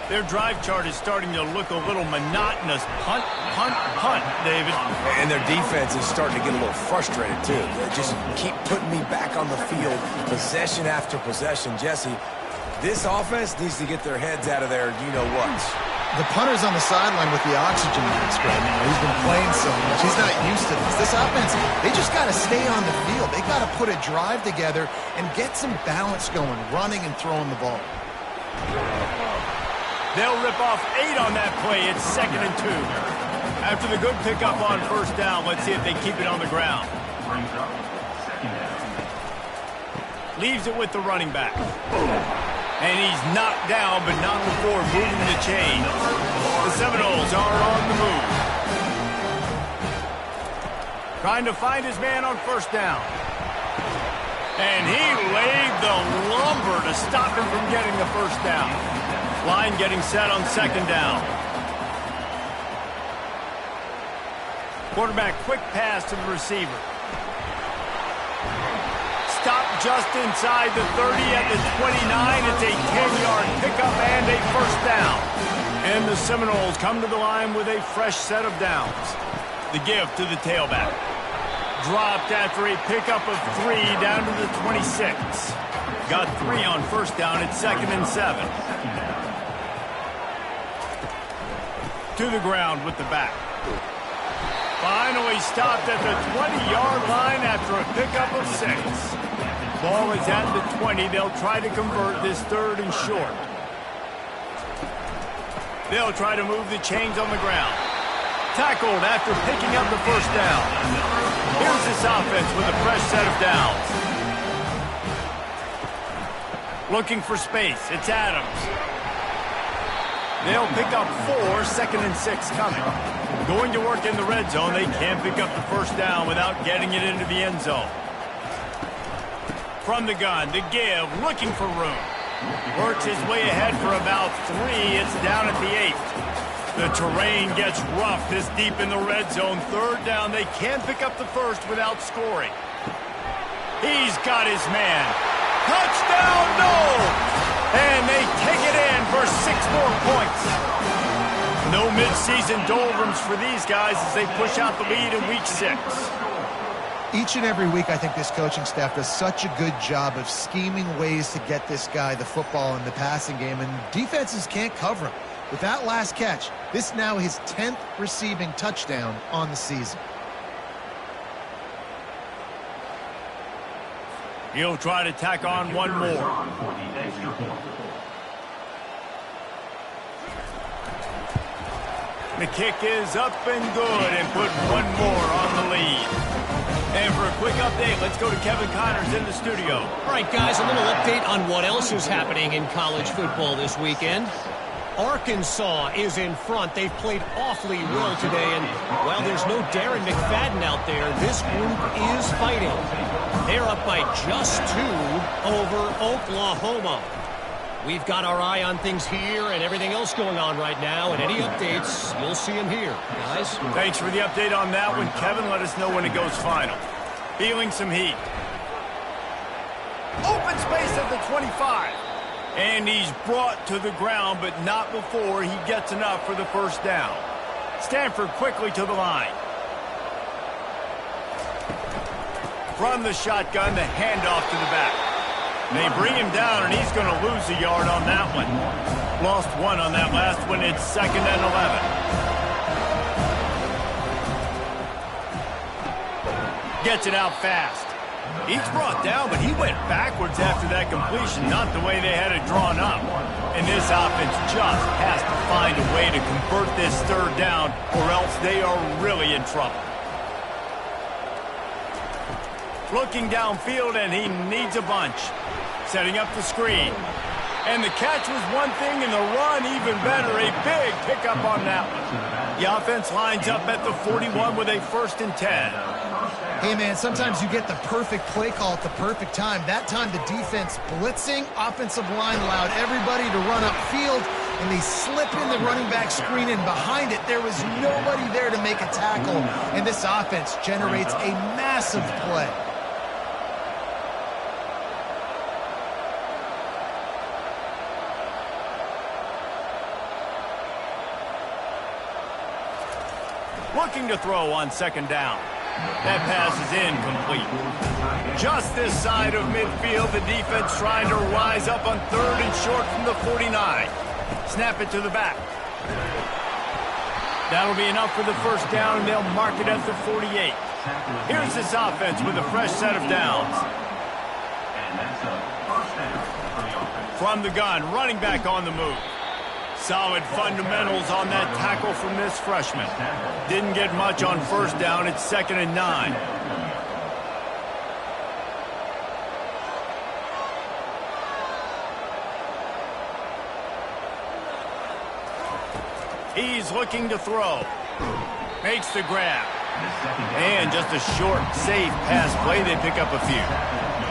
Their drive chart is starting to look a little monotonous. Punt, punt, punt, David. And their defense is starting to get a little frustrated, too. They just keep putting me back on the field, possession after possession. Jesse, this offense needs to get their heads out of there, you-know-what. The punter's on the sideline with the oxygen mask right now. He's been playing so much. He's not used to this. This offense, they just got to stay on the field. They got to put a drive together and get some balance going, running and throwing the ball. They'll rip off 8 on that play. It's 2nd and 2. After the good pickup on first down, let's see if they keep it on the ground. Leaves it with the running back. And he's knocked down, but not before moving the chain. The Seminoles are on the move. Trying to find his man on first down. And he laid the lumber to stop him from getting the first down. Line getting set on 2nd down. Quarterback quick pass to the receiver. Stop just inside the 30 at the 29. It's a 10-yard pickup and a first down. And the Seminoles come to the line with a fresh set of downs. The give to the tailback. Dropped after a pickup of 3 down to the 26. Got 3 on first down at 2nd and 7. To the ground with the back. Finally stopped at the 20-yard line after a pickup of 6. Ball is at the 20. They'll try to convert this 3rd and short. They'll try to move the chains on the ground. Tackled after picking up the first down. Here's this offense with a fresh set of downs. Looking for space. It's Adams. They'll pick up 4, 2nd and 6 coming. Going to work in the red zone. They can't pick up the first down without getting it into the end zone. From the gun, the give, looking for room. Works his way ahead for about 3. It's down at the 8. The terrain gets rough this deep in the red zone. 3rd down. They can't pick up the first without scoring. He's got his man. Touchdown, no! And they take it in for 6 more points. No midseason doldrums for these guys as they push out the lead in week 6. Each and every week, I think this coaching staff does such a good job of scheming ways to get this guy the football in the passing game, and defenses can't cover him. With that last catch, this now his 10th receiving touchdown on the season. He'll try to tack on one more. The kick is up and good and put one more on the lead. And for a quick update. Let's go to Kevin Connors in the studio. All right, guys, a little update on what else is happening in college football this weekend. Arkansas is in front. They've played awfully well today, and while there's no Darren McFadden out there, this group is fighting. They're up by just 2 over Oklahoma. We've got our eye on things here and everything else going on right now, and any updates, you'll see them here, guys. Thanks for the update on that one, Kevin. Let us know when it goes final. Feeling some heat. Open space at the 25. And he's brought to the ground, but not before he gets enough for the first down. Stanford quickly to the line. From the shotgun, the handoff to the back. They bring him down, and he's going to lose a yard on that one. Lost 1 on that last one. It's 2nd and 11. Gets it out fast. He's brought down, but he went backwards after that completion, not the way they had it drawn up. And this offense just has to find a way to convert this 3rd down, or else they are really in trouble. Looking downfield, and he needs a bunch. Setting up the screen. And the catch was one thing, and the run even better. A big pickup on that one. The offense lines up at the 41 with a 1st and 10. Hey, man, sometimes you get the perfect play call at the perfect time. That time the defense blitzing, offensive line allowed everybody to run upfield, and they slip in the running back screen, and behind it there was nobody there to make a tackle, and this offense generates a massive play. Looking to throw on 2nd down. That pass is incomplete. Just this side of midfield, the defense trying to rise up on 3rd and short from the 49. Snap it to the back. That'll be enough for the first down, and they'll mark it at the 48. Here's this offense with a fresh set of downs. From the gun, running back on the move. Solid fundamentals on that tackle from this freshman. Didn't get much on 1st down. It's 2nd and 9. He's looking to throw. Makes the grab. And just a short, safe pass play. They pick up a few.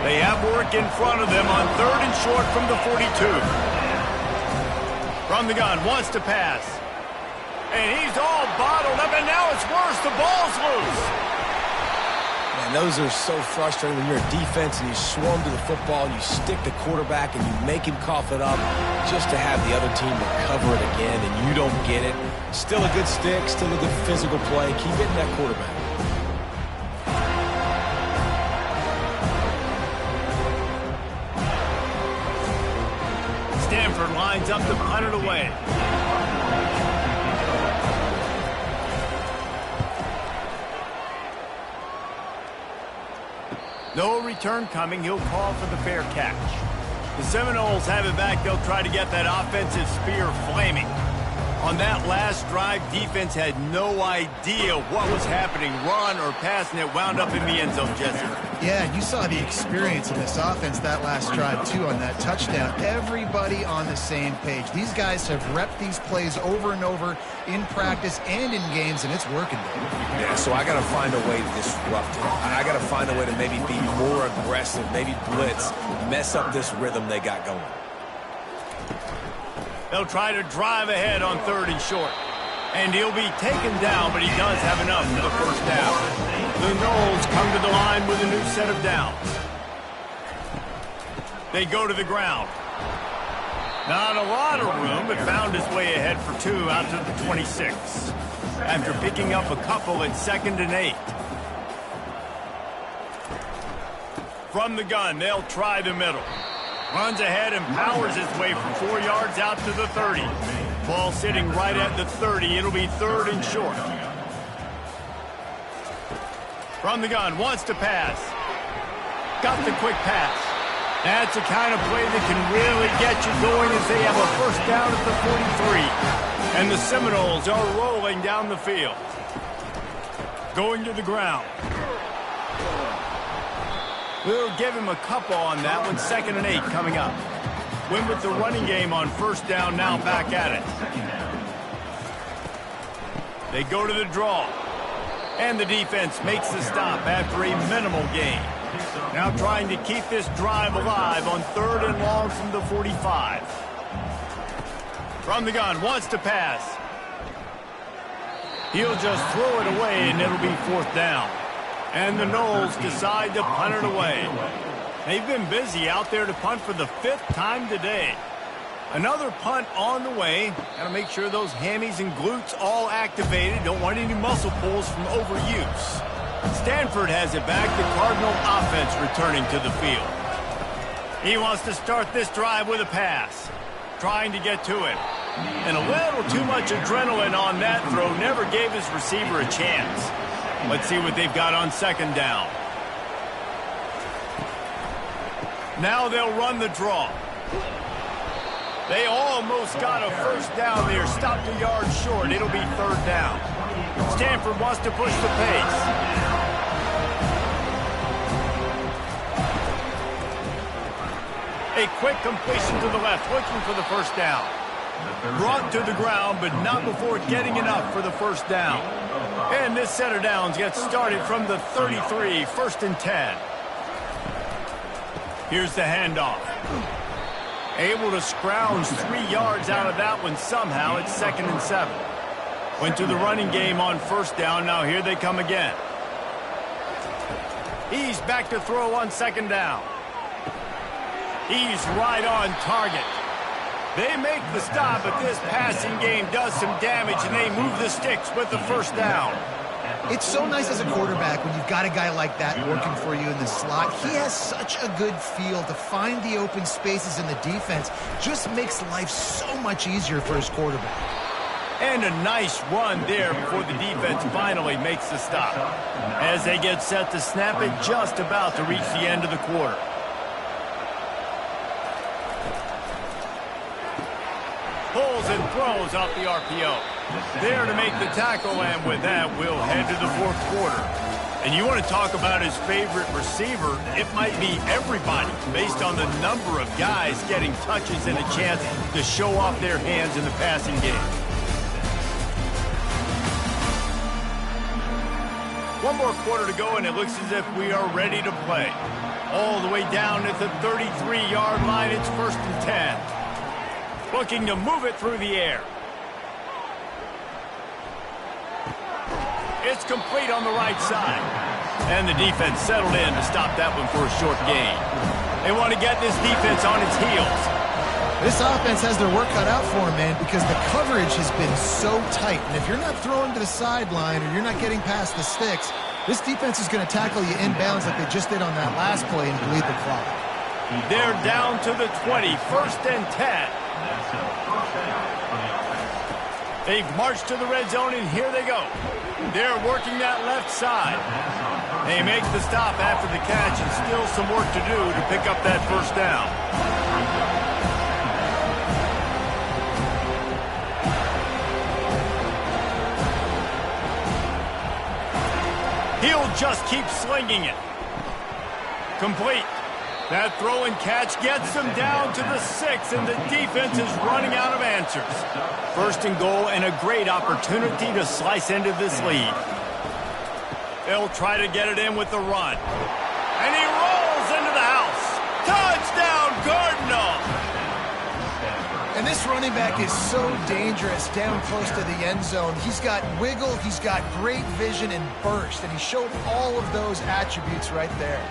They have work in front of them on 3rd and short from the 42. From the gun, wants to pass. And he's all bottled up, and now it's worse. The ball's loose. Man, those are so frustrating when you're a defense and you swarm to the football, you stick the quarterback, and you make him cough it up just to have the other team recover it again, and you don't get it. Still a good stick, still a good physical play. Keep hitting that quarterback. Stanford lines up to punt it away. No return coming. He'll call for the fair catch. The Seminoles have it back. They'll try to get that offensive spear flaming. On that last drive, defense had no idea what was happening, run or pass, and it wound up in the end zone, Jesse. Yeah, you saw the experience in this offense that last drive, too, on that touchdown. Everybody on the same page. These guys have repped these plays over and over in practice and in games, and it's working, baby. Yeah, so I got to find a way to disrupt it. I got to find a way to maybe be more aggressive, maybe blitz, mess up this rhythm they got going. They'll try to drive ahead on 3rd and short. And he'll be taken down, but he does have enough for the first down. The Noles come to the line with a new set of downs. They go to the ground. Not a lot of room, but found his way ahead for 2 out to the 26. After picking up a couple at 2nd and 8. From the gun, they'll try the middle. Runs ahead and powers his way for 4 yards out to the 30. Ball sitting right at the 30. It'll be 3rd and short. From the gun, wants to pass. Got the quick pass. That's the kind of play that can really get you going as they have a first down at the 43. And the Seminoles are rolling down the field. Going to the ground. We'll give him a couple on that one. 2nd and 8 coming up. Win with the running game on 1st down, now back at it. They go to the draw. And the defense makes the stop after a minimal gain. Now trying to keep this drive alive on 3rd and long from the 45. From the gun, wants to pass. He'll just throw it away, and it'll be 4th down. And the Noles decide to punt it away. They've been busy out there to punt for the 5th time today. Another punt on the way. Got to make sure those hammies and glutes all activated. Don't want any muscle pulls from overuse. Stanford has it back. The Cardinal offense returning to the field. He wants to start this drive with a pass. Trying to get to him. And a little too much adrenaline on that throw. Never gave his receiver a chance. Let's see what they've got on 2nd down. Now they'll run the draw. They almost got a 1st down there. Stopped a yard short. It'll be 3rd down. Stanford wants to push the pace. A quick completion to the left, looking for the 1st down. Brought to the ground, but not before getting enough for the 1st down. And this set of downs gets started from the 33, 1st and 10. Here's the handoff. Able to scrounge 3 yards out of that one somehow. It's 2nd and 7. Went to the running game on 1st down. Now here they come again. He's back to throw on 2nd down. He's right on target. They make the stop, but this passing game does some damage, and they move the sticks with the 1st down. It's so nice as a quarterback when you've got a guy like that working for you in the slot. He has such a good feel to find the open spaces in the defense. Just makes life so much easier for his quarterback. And a nice run there before the defense finally makes the stop. As they get set to snap it, just about to reach the end of the quarter. Pulls and throws off the RPO. There to make the tackle, and with that, we'll head to the 4th quarter. And you want to talk about his favorite receiver, it might be everybody, based on the number of guys getting touches and a chance to show off their hands in the passing game. One more quarter to go, and it looks as if we are ready to play. All the way down at the 33-yard line, it's 1st and 10. Looking to move it through the air. It's complete on the right side. And the defense settled in to stop that one for a short gain. They want to get this defense on its heels. This offense has their work cut out for them, man, because the coverage has been so tight. And if you're not throwing to the sideline or you're not getting past the sticks, this defense is going to tackle you inbounds like they just did on that last play and bleed the clock. They're down to the 20, 1st and 10. They've marched to the red zone, and here they go. They're working that left side. They make the stop after the catch, and still some work to do to pick up that 1st down. He'll just keep slinging it. Complete. That throw and catch gets them down to the 6, and the defense is running out of answers. 1st and goal, and a great opportunity to slice into this lead. They'll try to get it in with the run. And he rolls into the house. Touchdown, Cardinal! And this running back is so dangerous down close to the end zone. He's got wiggle, he's got great vision and burst, and he showed all of those attributes right there.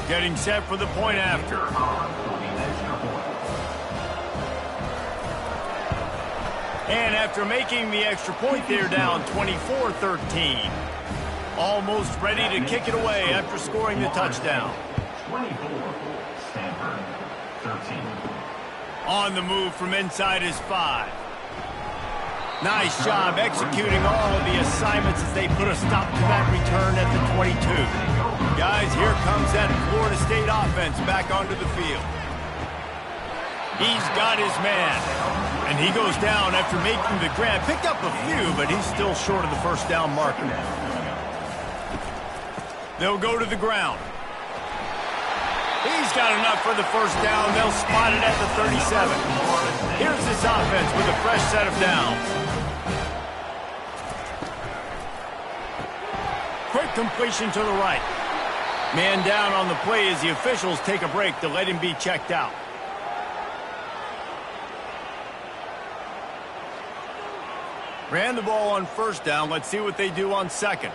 Getting set for the point after. And after making the extra point, they're down 24-13. Almost ready to kick it away after scoring the touchdown. 24, Stanford, 13. On the move from inside his 5. Nice job executing all of the assignments as they put a stop to that return at the 22. Guys, here comes that Florida State offense back onto the field. He's got his man. And he goes down after making the grab. Picked up a few, but he's still short of the first down marker. They'll go to the ground. He's got enough for the first down. They'll spot it at the 37. Here's this offense with a fresh set of downs. Quick completion to the right. Man down on the play as the officials take a break to let him be checked out. Ran the ball on first down. Let's see what they do on second.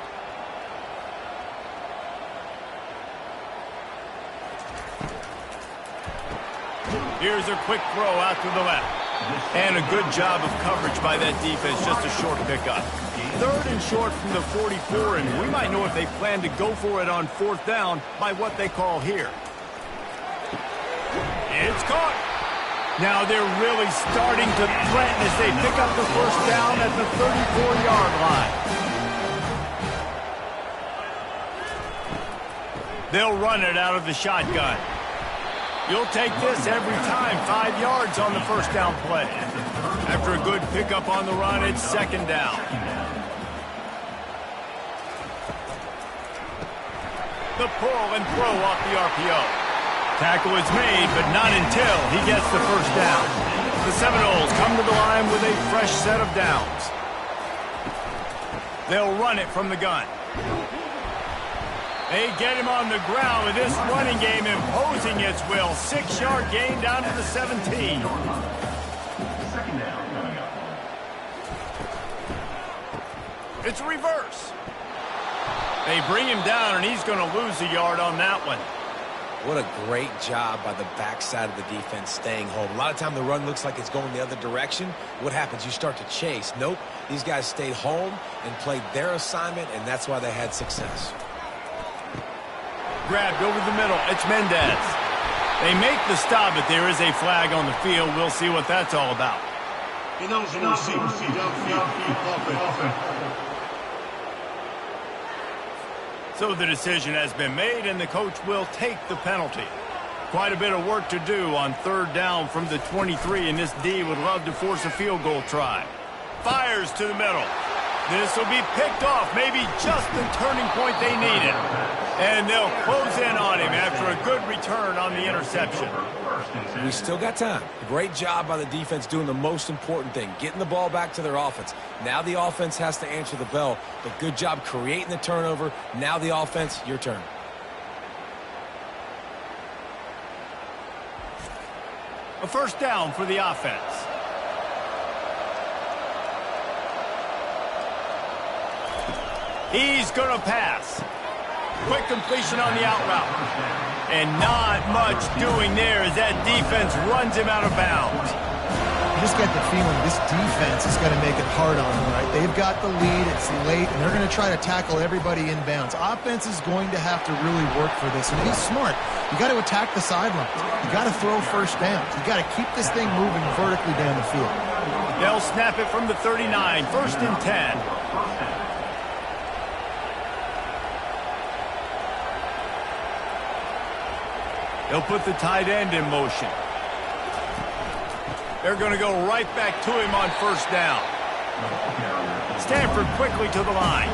Here's a quick throw out to the left. And a good job of coverage by that defense, just a short pickup. Third and short from the 44, and we might know if they plan to go for it on fourth down by what they call here. It's caught. Now they're really starting to threaten as they pick up the first down at the 34-yard line. They'll run it out of the shotgun. You'll take this every time. 5 yards on the first down play. After a good pickup on the run, it's second down. The pull and throw off the RPO. Tackle is made, but not until he gets the first down. The Seminoles come to the line with a fresh set of downs. They'll run it from the gun. They get him on the ground with this running game imposing its will. 6-yard gain down to the 17. Second down coming up. It's a reverse. They bring him down, and he's going to lose a yard on that one. What a great job by the backside of the defense staying home. A lot of time the run looks like it's going the other direction. What happens? You start to chase. Nope. These guys stayed home and played their assignment, and that's why they had success. Grabbed over the middle. It's Mendez. They make the stop, but there is a flag on the field. We'll see what that's all about. So the decision has been made, and the coach will take the penalty. Quite a bit of work to do on third down from the 23, and this D would love to force a field goal try. Fires to the middle. This will be picked off, maybe just the turning point they needed. And they'll close in on him after a good return on the interception. We still got time. Great job by the defense doing the most important thing, getting the ball back to their offense. Now the offense has to answer the bell, but good job creating the turnover. Now the offense, your turn. A first down for the offense. He's going to pass. Quick completion on the out route. And not much doing there as that defense runs him out of bounds. You just get the feeling this defense is going to make it hard on them, right? They've got the lead, it's late, and they're going to try to tackle everybody inbounds. Offense is going to have to really work for this, and be smart. You got to attack the sidelines. You got to throw first downs. You got to keep this thing moving vertically down the field. They'll snap it from the 39, first and 10. They'll put the tight end in motion. They're going to go right back to him on first down. Stanford quickly to the line.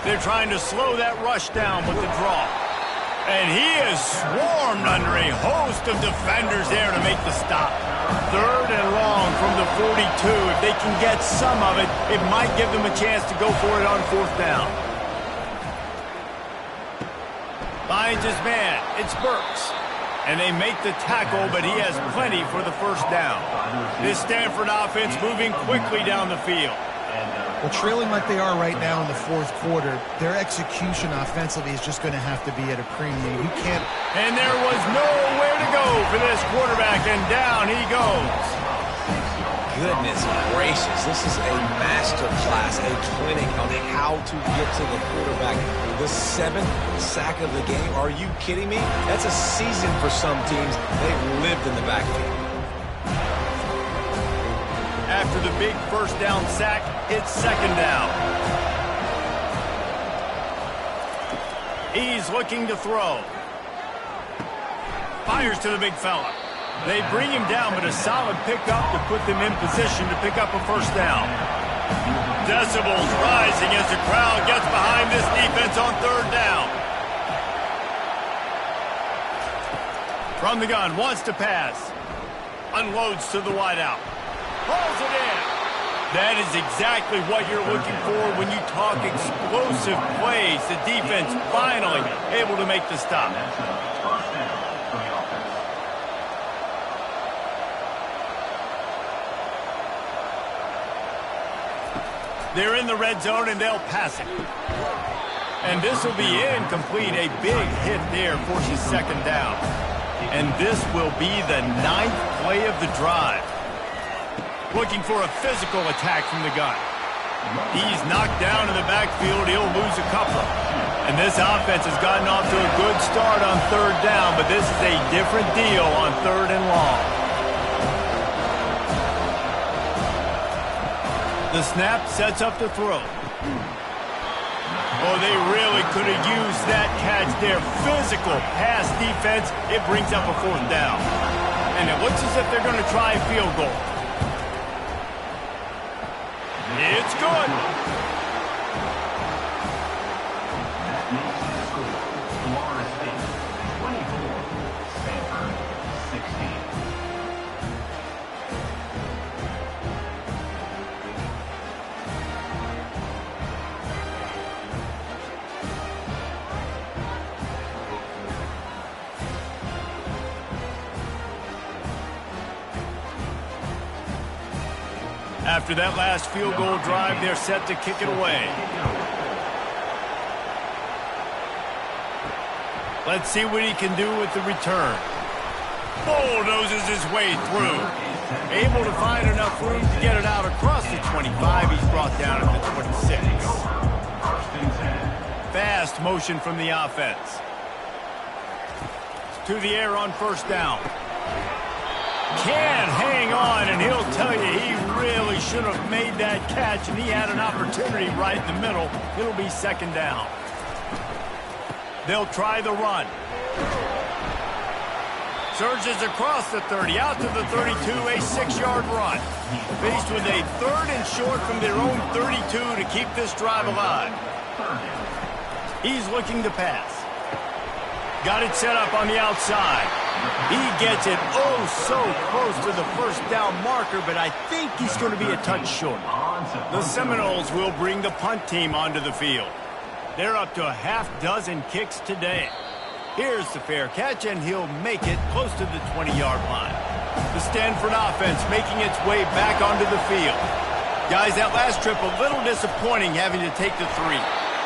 They're trying to slow that rush down with the draw. And he is swarmed under a host of defenders there to make the stop. Third and long from the 42. If they can get some of it, it might give them a chance to go for it on fourth down. Finds his man. It's Burks. And they make the tackle, but he has plenty for the first down. This Stanford offense moving quickly down the field. Well, trailing like they are right now in the fourth quarter, their execution offensively is just going to have to be at a premium. You can't... And there was nowhere to go for this quarterback, and down he goes. Goodness gracious, this is a master class, a clinic on how to get to the quarterback. The 7th sack of the game, are you kidding me? That's a season for some teams. They've lived in the backfield. After the big first down sack, it's second down. He's looking to throw. Fires to the big fella. They bring him down, but a solid pickup to put them in position to pick up a first down. Decibels rising as the crowd gets behind this defense on third down. From the gun, wants to pass. Unloads to the wideout. Pulls it in. That is exactly what you're looking for when you talk explosive plays. The defense finally able to make the stop. First down for the offense. They're in the red zone, and they'll pass it. And this will be incomplete. A big hit there forces second down. And this will be the 9th play of the drive. Looking for a physical attack from the gun. He's knocked down in the backfield. He'll lose a couple. And this offense has gotten off to a good start on third down, but this is a different deal on third and long. The snap sets up the throw. Oh, they really could have used that catch there. Physical pass defense. It brings up a fourth down. And it looks as if they're going to try a field goal. It's good. That makes the score Florida State 24, Stanford 16. After that last field goal drive, they're set to kick it away. Let's see what he can do with the return. Bulldozes his way through. Able to find enough room to get it out across the 25. He's brought down at the 26. Fast motion from the offense. To the air on first down. Can't hang on, and he'll tell you he really should have made that catch, and he had an opportunity right in the middle. It'll be second down. They'll try the run. Surges across the 30, out to the 32, a 6-yard run. Faced with a third and short from their own 32 to keep this drive alive. He's looking to pass. Got it set up on the outside. He gets it oh so close to the first down marker, but I think he's going to be a touch short. The Seminoles will bring the punt team onto the field. They're up to a half-dozen kicks today. Here's the fair catch, and he'll make it close to the 20-yard line. The Stanford offense making its way back onto the field. Guys, that last trip a little disappointing having to take the 3.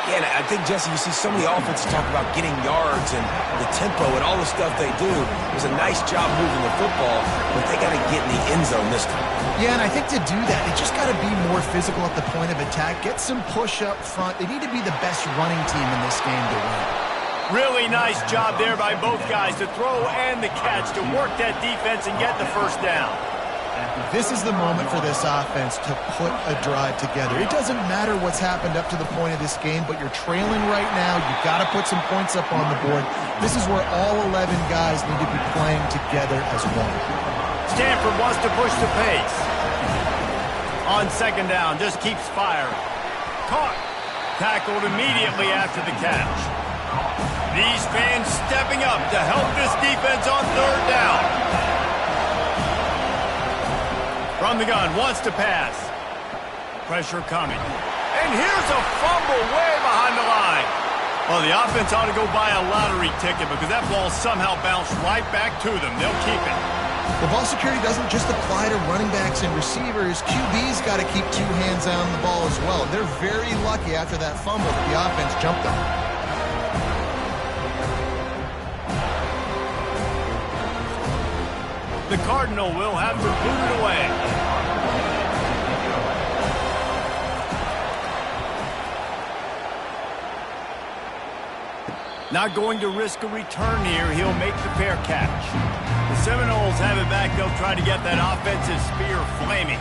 Yeah, and I think, Jesse, you see so many offenses talk about getting yards and the tempo and all the stuff they do. It was a nice job moving the football, but they got to get in the end zone this time. Yeah, and I think to do that, they just got to be more physical at the point of attack, get some push up front. They need to be the best running team in this game to win. Really nice job there by both guys, the throw and the catch, to work that defense and get the first down. This is the moment for this offense to put a drive together. It doesn't matter what's happened up to the point of this game, but you're trailing right now. You've got to put some points up on the board. This is where all 11 guys need to be playing together as one. Stanford wants to push the pace. On second down, just keeps firing. Caught. Tackled immediately after the catch. These fans stepping up to help this defense on third down. From the gun, wants to pass. Pressure coming. And here's a fumble way behind the line. Well, the offense ought to go buy a lottery ticket because that ball somehow bounced right back to them. They'll keep it. The ball security doesn't just apply to running backs and receivers. QB's got to keep 2 hands on the ball as well. They're very lucky after that fumble that the offense jumped on. The Cardinal will have to boot it away. Not going to risk a return here. He'll make the fair catch. The Seminoles have it back. They'll try to get that offensive spear flaming.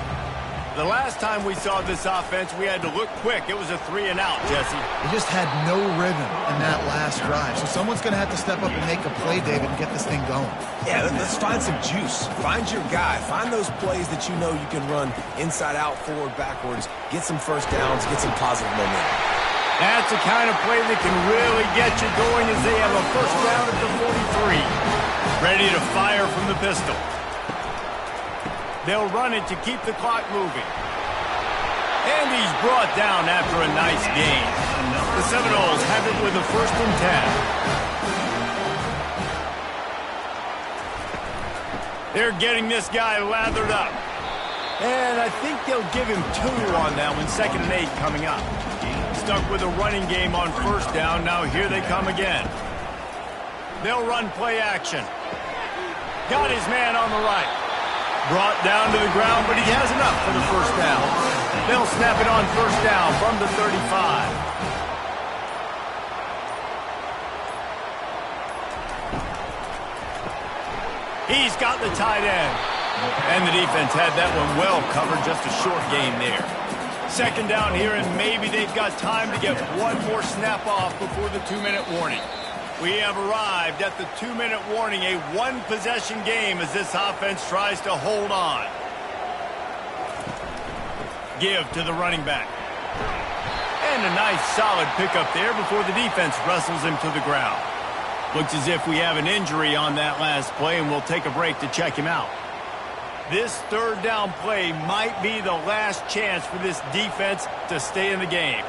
The last time we saw this offense, we had to look quick. It was a 3-and-out, Jesse. They just had no rhythm in that last drive. So someone's going to have to step up and make a play, David, and get this thing going. Yeah, let's find some juice. Find your guy. Find those plays that you know you can run inside out, forward, backwards. Get some first downs. Get some positive momentum. That's the kind of play that can really get you going as they have a first down at the 43. Ready to fire from the pistol. They'll run it to keep the clock moving. And he's brought down after a nice gain. The Seminoles have it with a 1st and 10. They're getting this guy lathered up. And I think they'll give him 2 on that one. 2nd and 8 coming up. Stuck with a running game on 1st down. Now here they come again. They'll run play action. Got his man on the right. Brought down to the ground, but he has enough for the 1st down. They'll snap it on 1st down from the 35. He's got the tight end. And the defense had that one well covered, just a short gain there. 2nd down here, and maybe they've got time to get one more snap off before the 2-minute warning. We have arrived at the 2-minute warning, a 1-possession game as this offense tries to hold on. Give to the running back. And a nice solid pickup there before the defense wrestles him to the ground. Looks as if we have an injury on that last play, and we'll take a break to check him out. This 3rd down play might be the last chance for this defense to stay in the game.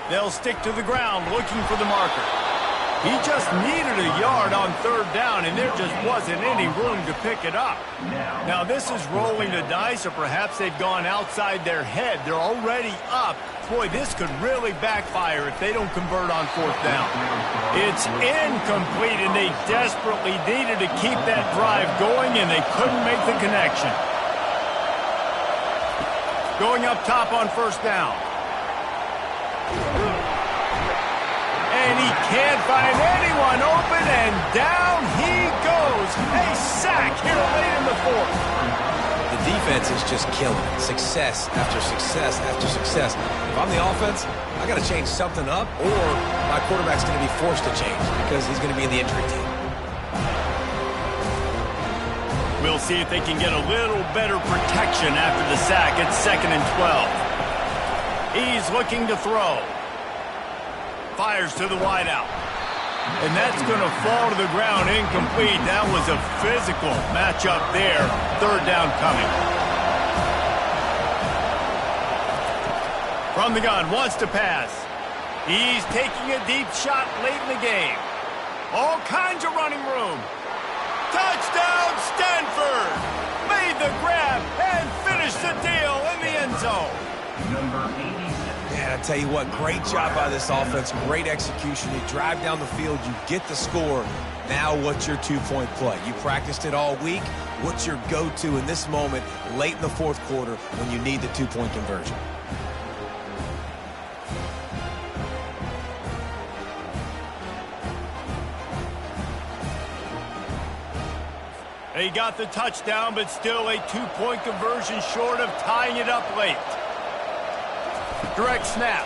They'll stick to the ground looking for the marker. He just needed a yard on 3rd down, and there just wasn't any room to pick it up. Now this is rolling the dice, or perhaps they've gone outside their head. They're already up. Boy, this could really backfire if they don't convert on 4th down. It's incomplete, and they desperately needed to keep that drive going, and they couldn't make the connection. Going up top on 1st down. And he can't find anyone open, and down he goes. A sack here late in the 4th. The defense is just killing it. Success after success after success. If I'm the offense, I got to change something up, or my quarterback's going to be forced to change because he's going to be in the injury team. We'll see if they can get a little better protection after the sack. It's 2nd and 12. He's looking to throw. Fires to the wideout. And that's going to fall to the ground incomplete. That was a physical matchup there. 3rd down coming. From the gun, wants to pass. He's taking a deep shot late in the game. All kinds of running room. Touchdown, Stanford! Made the grab and finished the deal in the end zone. Number 86. Man, I tell you what, great job by this offense. Great execution. You drive down the field, you get the score. Now what's your 2-point play? You practiced it all week. What's your go-to in this moment late in the 4th quarter when you need the 2-point conversion? They got the touchdown, but still a 2-point conversion short of tying it up late. Direct snap.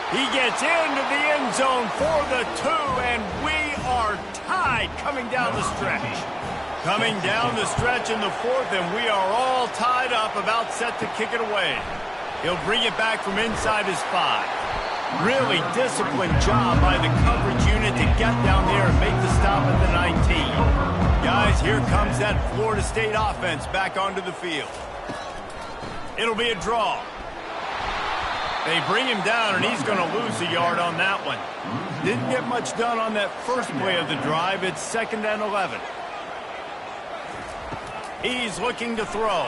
He gets into the end zone for the 2, and we are tied coming down the stretch. Coming down the stretch in the 4th, and we are all tied up, about set to kick it away. He'll bring it back from inside his 5. Really disciplined job by the coverage unit to get down there and make the stop at the 19. Guys, here comes that Florida State offense back onto the field. It'll be a draw. They bring him down, and he's going to lose a yard on that one. Didn't get much done on that first play of the drive. It's 2nd and 11. He's looking to throw.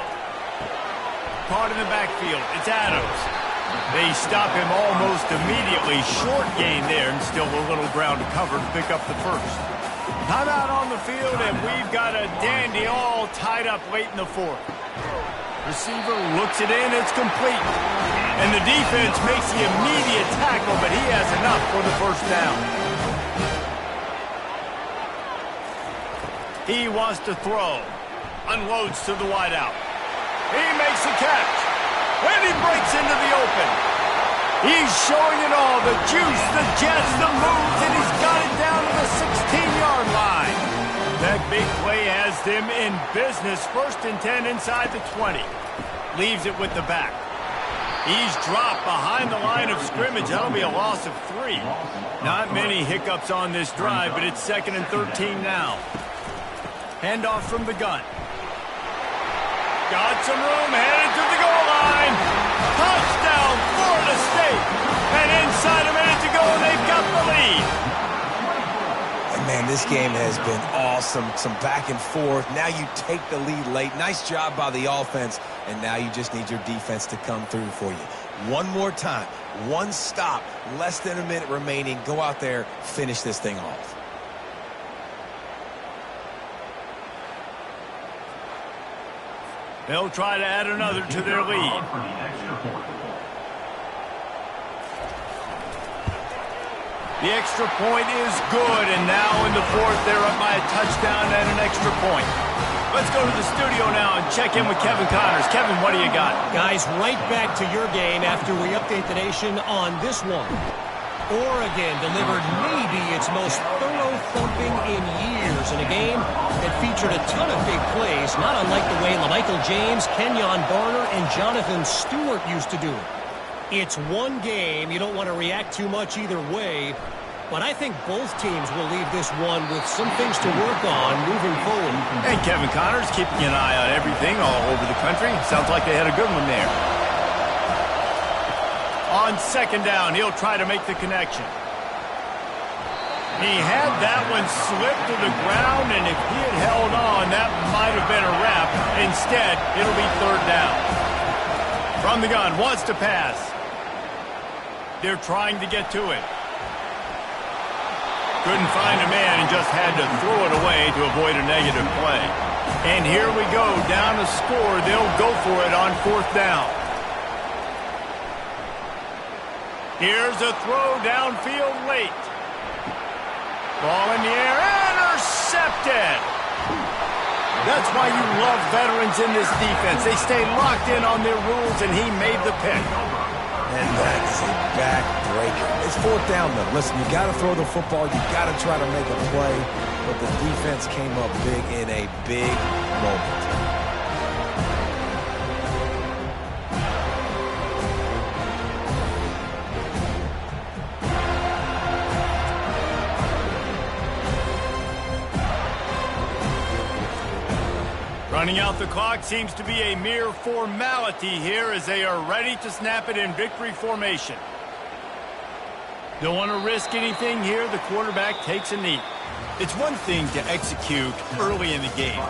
Caught in the backfield. It's Adams. They stop him almost immediately. Short gain there, and still a little ground to cover to pick up the 1st. Timeout on the field, and we've got a dandy all tied up late in the 4th. Receiver looks it in. It's complete. And the defense makes the immediate tackle, but he has enough for the 1st down. He wants to throw. Unloads to the wideout. He makes a catch. And he breaks into the open. He's showing it all. The juice, the jets, the moves, and he's got it down to the 16-yard line. That big play has them in business. 1st and 10 inside the 20. Leaves it with the back. He's dropped behind the line of scrimmage. That'll be a loss of 3. Not many hiccups on this drive, but it's 2nd and 13 now. Handoff from the gun. Got some room, headed to the goal line. Touchdown, Florida State. And inside a minute to go, and they've got the lead. And man, this game has been awesome. Some back and forth. Now you take the lead late. Nice job by the offense. And now you just need your defense to come through for you. One more time. One stop. Less than a minute remaining. Go out there, finish this thing off. They'll try to add another to their lead. The extra point is good, and now in the 4th, they're up by a touchdown and an extra point. Let's go to the studio now and check in with Kevin Connors. Kevin, what do you got? Guys, right back to your game after we update the nation on this one. Oregon delivered maybe its most thorough thumping in years in a game that featured a ton of big plays, not unlike the way LaMichael James, Kenyon Barner, and Jonathan Stewart used to do it. It's one game. You don't want to react too much either way, but I think both teams will leave this one with some things to work on moving forward. And Kevin Connors keeping an eye on everything all over the country. Sounds like they had a good one there. On 2nd down, he'll try to make the connection. He had that one slip to the ground, and if he had held on, that might have been a wrap. Instead, it'll be 3rd down. From the gun, wants to pass. They're trying to get to it. Couldn't find a man and just had to throw it away to avoid a negative play. And here we go, down a score. They'll go for it on 4th down. Here's a throw downfield late. Ball in the air, intercepted. That's why you love veterans in this defense. They stay locked in on their rules, and he made the pick. And that's a backbreaker. It's 4th down, though. Listen, you got to throw the football. You got to try to make a play. But the defense came up big in a big moment. Running out the clock seems to be a mere formality here as they are ready to snap it in victory formation. Don't want to risk anything here. The quarterback takes a knee. It's one thing to execute early in the game.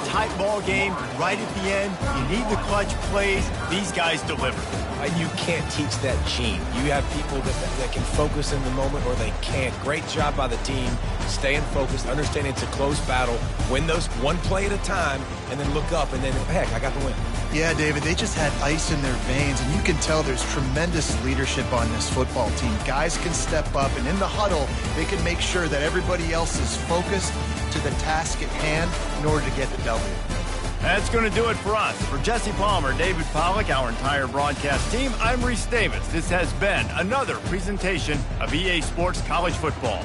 Tight ball game, right at the end. You need the clutch plays. These guys deliver. And you can't teach that gene. You have people that can focus in the moment or they can't. Great job by the team, staying focused, understanding it's a close battle, win those one play at a time, and then look up, and then, heck, I got the win. Yeah, David, they just had ice in their veins, and you can tell there's tremendous leadership on this football team. Guys can step up, and in the huddle, they can make sure that everybody else is focused to the task at hand in order to get the W. That's going to do it for us. For Jesse Palmer, David Pollack, our entire broadcast team, I'm Reese Davis. This has been another presentation of EA Sports College Football.